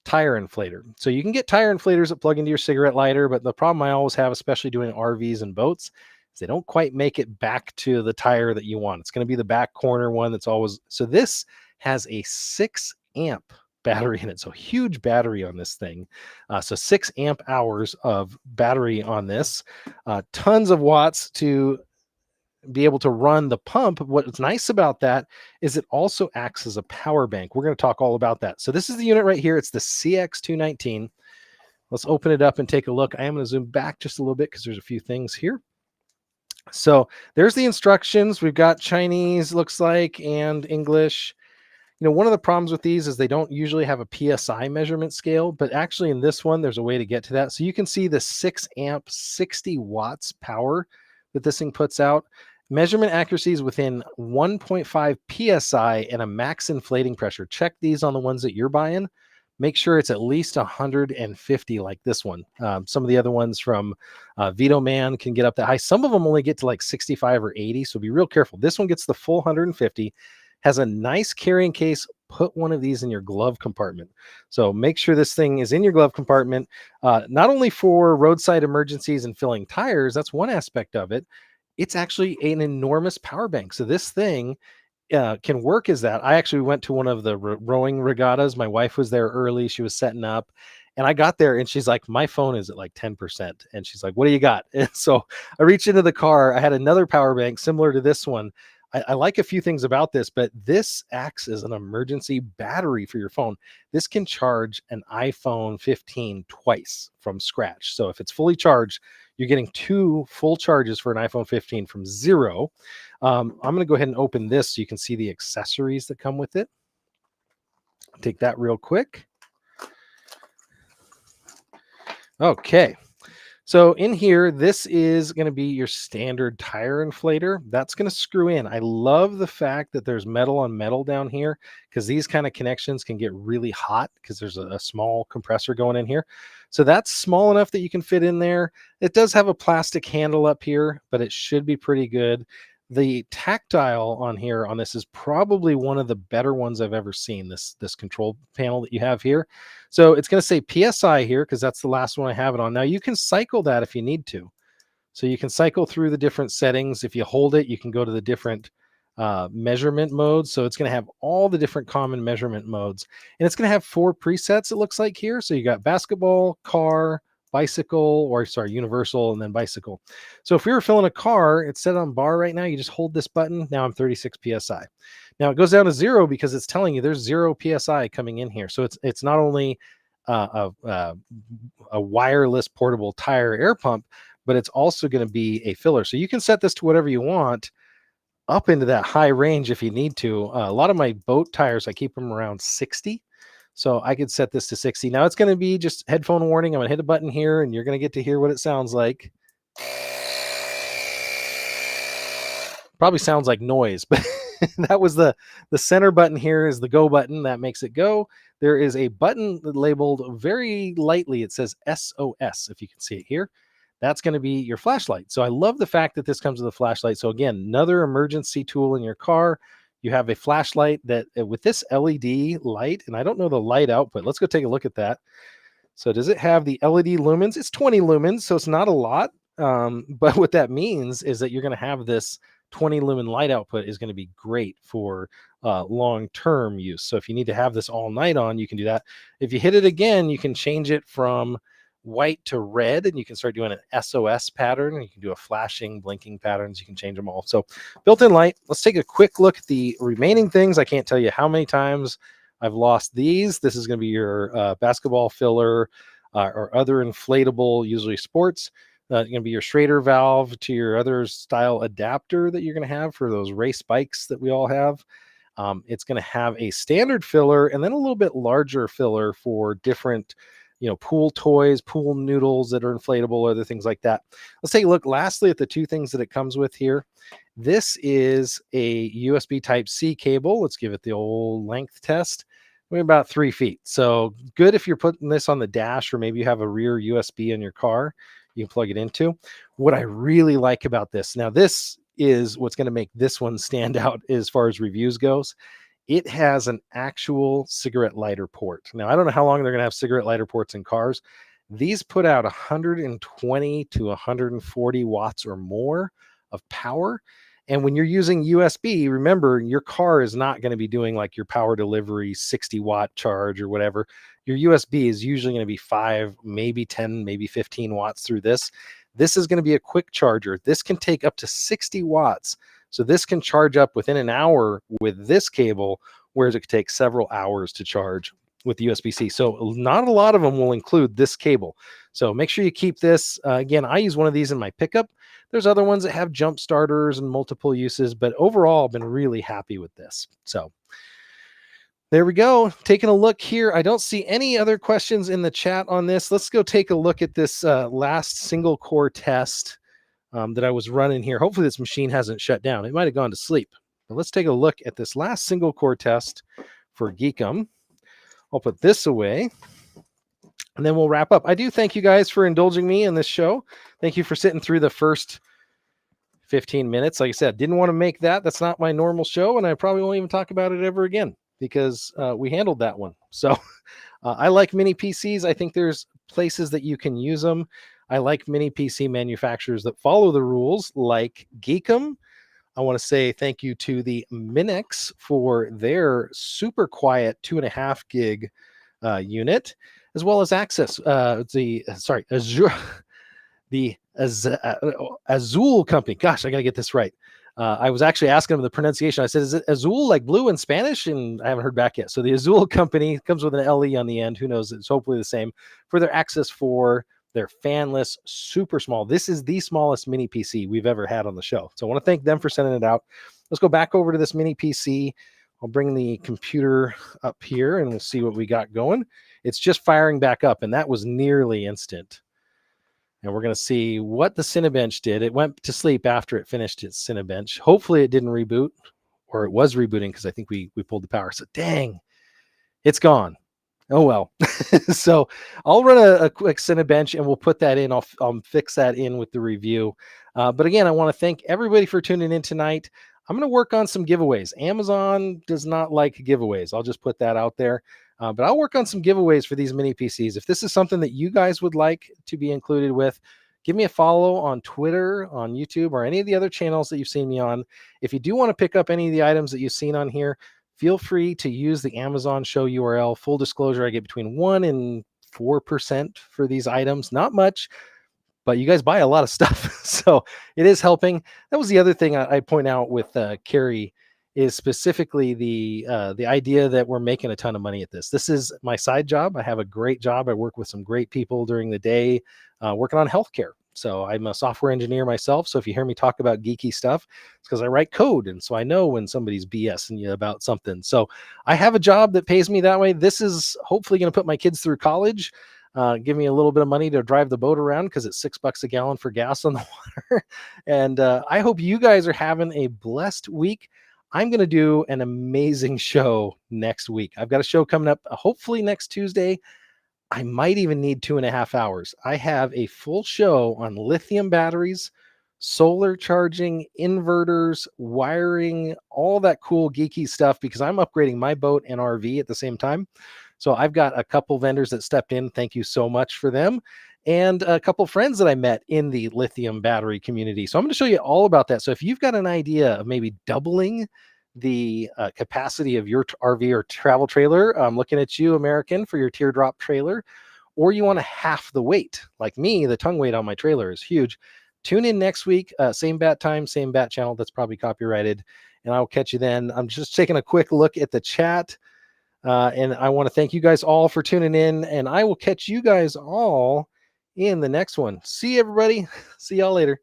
tire inflator. So you can get tire inflators that plug into your cigarette lighter, but the problem I always have, especially doing RVs and boats, is they don't quite make it back to the tire that you want. It's going to be the back corner one that's always. So this has a 6 amp battery in it. So huge battery on this thing. So 6 amp hours of battery on this. Tons of watts to be able to run the pump. What's nice about that is it also acts as a power bank. We're going to talk all about that. So this is the unit right here. It's the CX219. Let's open it up and take a look. I am going to zoom back just a little bit because there's a few things here. So there's the instructions. We've got Chinese, looks like, and English. One of the problems with these is they don't usually have a PSI measurement scale, but actually in this one, there's a way to get to that. So you can see the 6 amp, 60 watts power that this thing puts out. Measurement accuracy is within 1.5 PSI and a max inflating pressure. Check these on the ones that you're buying. Make sure it's at least 150 like this one. Some of the other ones from Vito Man can get up that high. Some of them only get to like 65 or 80, so be real careful. This one gets the full 150, has a nice carrying case. Put one of these in your glove compartment. So make sure this thing is in your glove compartment, not only for roadside emergencies and filling tires. That's one aspect of it. It's actually an enormous power bank. So this thing can work as that. I actually went to one of the rowing regattas. My wife was there early. She was setting up. And I got there and she's like, my phone is at like 10%. And she's like, what do you got? And so I reached into the car. I had another power bank similar to this one. I like a few things about this, but this acts as an emergency battery for your phone. This can charge an iPhone 15 twice from scratch. So if it's fully charged, you're getting 2 full charges for an iPhone 15 from 0. I'm going to go ahead and open this so you can see the accessories that come with it. Take that real quick. Okay. So in here, this is going to be your standard tire inflator. That's going to screw in. I love the fact that there's metal on metal down here because these kind of connections can get really hot because there's a small compressor going in here. So that's small enough that you can fit in there. It does have a plastic handle up here, but it should be pretty good. The tactile on here on this is probably one of the better ones I've ever seen, this control panel that you have here. So it's going to say PSI here because that's the last one I have it on. Now you can cycle that if you need to. So you can cycle through the different settings. If you hold it, you can go to the different measurement modes. So it's going to have all the different common measurement modes. And it's going to have 4 presets, it looks like here. So you got basketball, car, bicycle, or sorry, universal, and then bicycle. So if we were filling a car, it's set on bar right now. You just hold this button. Now I'm 36 PSI. Now it goes down to 0 because it's telling you there's 0 PSI coming in here. So it's not only a wireless portable tire air pump, but it's also going to be a filler. So you can set this to whatever you want up into that high range if you need to. A lot of my boat tires, I keep them around 60. So I could set this to 60. Now it's going to be just headphone warning. I'm going to hit a button here and you're going to get to hear what it sounds like. Probably sounds like noise, but that was the center button here is the go button. That makes it go. There is a button labeled very lightly. It says SOS, if you can see it here. That's going to be your flashlight. So I love the fact that this comes with a flashlight. So again, another emergency tool in your car. You have a flashlight that with this LED light, and I don't know the light output. Let's go take a look at that. So does it have the LED lumens? It's 20 lumens, so it's not a lot. But what that means is that you're going to have this 20 lumen light output is going to be great for long-term use. So if you need to have this all night on, you can do that. If you hit it again, you can change it from white to red, and you can start doing an SOS pattern. You can do a flashing, blinking patterns. You can change them all. So built-in light. Let's take a quick look at the remaining things. I can't tell you how many times I've lost these. This is going to be your basketball filler or other inflatable, usually sports. Going to be your Schrader valve to your other style adapter that you're going to have for those race bikes that we all have. It's going to have a standard filler and then a little bit larger filler for different, pool toys, pool noodles that are inflatable, other things like that. Let's take a look lastly at the two things that it comes with here. This is a USB Type-C cable. Let's give it the old length test. We're about 3 feet. So good if you're putting this on the dash, or maybe you have a rear USB in your car you can plug it into. What I really like about this, now this is what's going to make this one stand out as far as reviews goes. It has an actual cigarette lighter port. Now, I don't know how long they're going to have cigarette lighter ports in cars. These put out 120 to 140 watts or more of power. And when you're using USB, remember, your car is not going to be doing like your power delivery 60 watt charge or whatever. Your USB is usually going to be 5, maybe 10, maybe 15 watts through this. This is going to be a quick charger. This can take up to 60 watts. So this can charge up within an hour with this cable, whereas it could take several hours to charge with the USB-C. So not a lot of them will include this cable. So make sure you keep this. Again, I use one of these in my pickup. There's other ones that have jump starters and multiple uses, but overall, I've been really happy with this. So there we go. Taking a look here. I don't see any other questions in the chat on this. Let's go take a look at this last single core test that I was running here. Hopefully this machine hasn't shut down. It might have gone to sleep. But let's take a look at this last single core test for Geekam. I'll put this away and then we'll wrap up. I do thank you guys for indulging me in this show. Thank you for sitting through the first 15 minutes. Like I said, didn't want to make that. That's not my normal show, and I probably won't even talk about it ever again because we handled that one. So I like mini PCs. I think there's places that you can use them. I like mini PC manufacturers that follow the rules like Geekam. I want to say thank you to the Minix for their super quiet 2.5 gig unit, as well as Azul company. Gosh, I got to get this right. I was actually asking them the pronunciation. I said, is it Azul like blue in Spanish? And I haven't heard back yet. So the Azul company comes with an LE on the end. Who knows? It's hopefully the same for their access for their fanless, super small. This is the smallest mini PC we've ever had on the show. So I want to thank them for sending it out. Let's go back over to this mini PC. I'll bring the computer up here and we'll see what we got going. It's just firing back up, and that was nearly instant. And we're going to see what the Cinebench did. It went to sleep after it finished its Cinebench. Hopefully it didn't reboot, or it was rebooting because I think we pulled the power. So dang, it's gone. Oh, well. So I'll run a quick Cinebench and we'll put that in. I'll fix that in with the review. But again, I want to thank everybody for tuning in tonight. I'm going to work on some giveaways. Amazon does not like giveaways. I'll just put that out there. But I'll work on some giveaways for these mini PCs. If this is something that you guys would like to be included with, give me a follow on Twitter, on YouTube, or any of the other channels that you've seen me on. If you do want to pick up any of the items that you've seen on here, feel free to use the Amazon show URL. Full disclosure, I get between 1% and 4% for these items. Not much, but you guys buy a lot of stuff. So it is helping. That was the other thing I point out with Carrie, is specifically the idea that we're making a ton of money at this. This is my side job. I have a great job. I work with some great people during the day working on healthcare. So I'm a software engineer myself. So if you hear me talk about geeky stuff, it's because I write code. And so I know when somebody's BSing you about something. So I have a job that pays me that way. This is hopefully going to put my kids through college, give me a little bit of money to drive the boat around because it's $6 a gallon for gas on the water. And I hope you guys are having a blessed week. I'm going to do an amazing show next week. I've got a show coming up, hopefully next Tuesday. I might even need 2.5 hours. I have a full show on lithium batteries, solar charging, inverters, wiring, all that cool geeky stuff, because I'm upgrading my boat and RV at the same time. So I've got a couple vendors that stepped in. Thank you so much for them. and a couple friends that I met in the lithium battery community. So I'm going to show you all about that. So if you've got an idea of maybe doubling the capacity of your RV or travel trailer, I'm looking at you, American, for your teardrop trailer, or you want to half the weight, like me, the tongue weight on my trailer is huge. Tune in next week, same bat time, same bat channel. That's probably copyrighted, and I'll catch you then. I'm just taking a quick look at the chat. And I want to thank you guys all for tuning in, and I will catch you guys all in the next one. See you, everybody. See y'all later.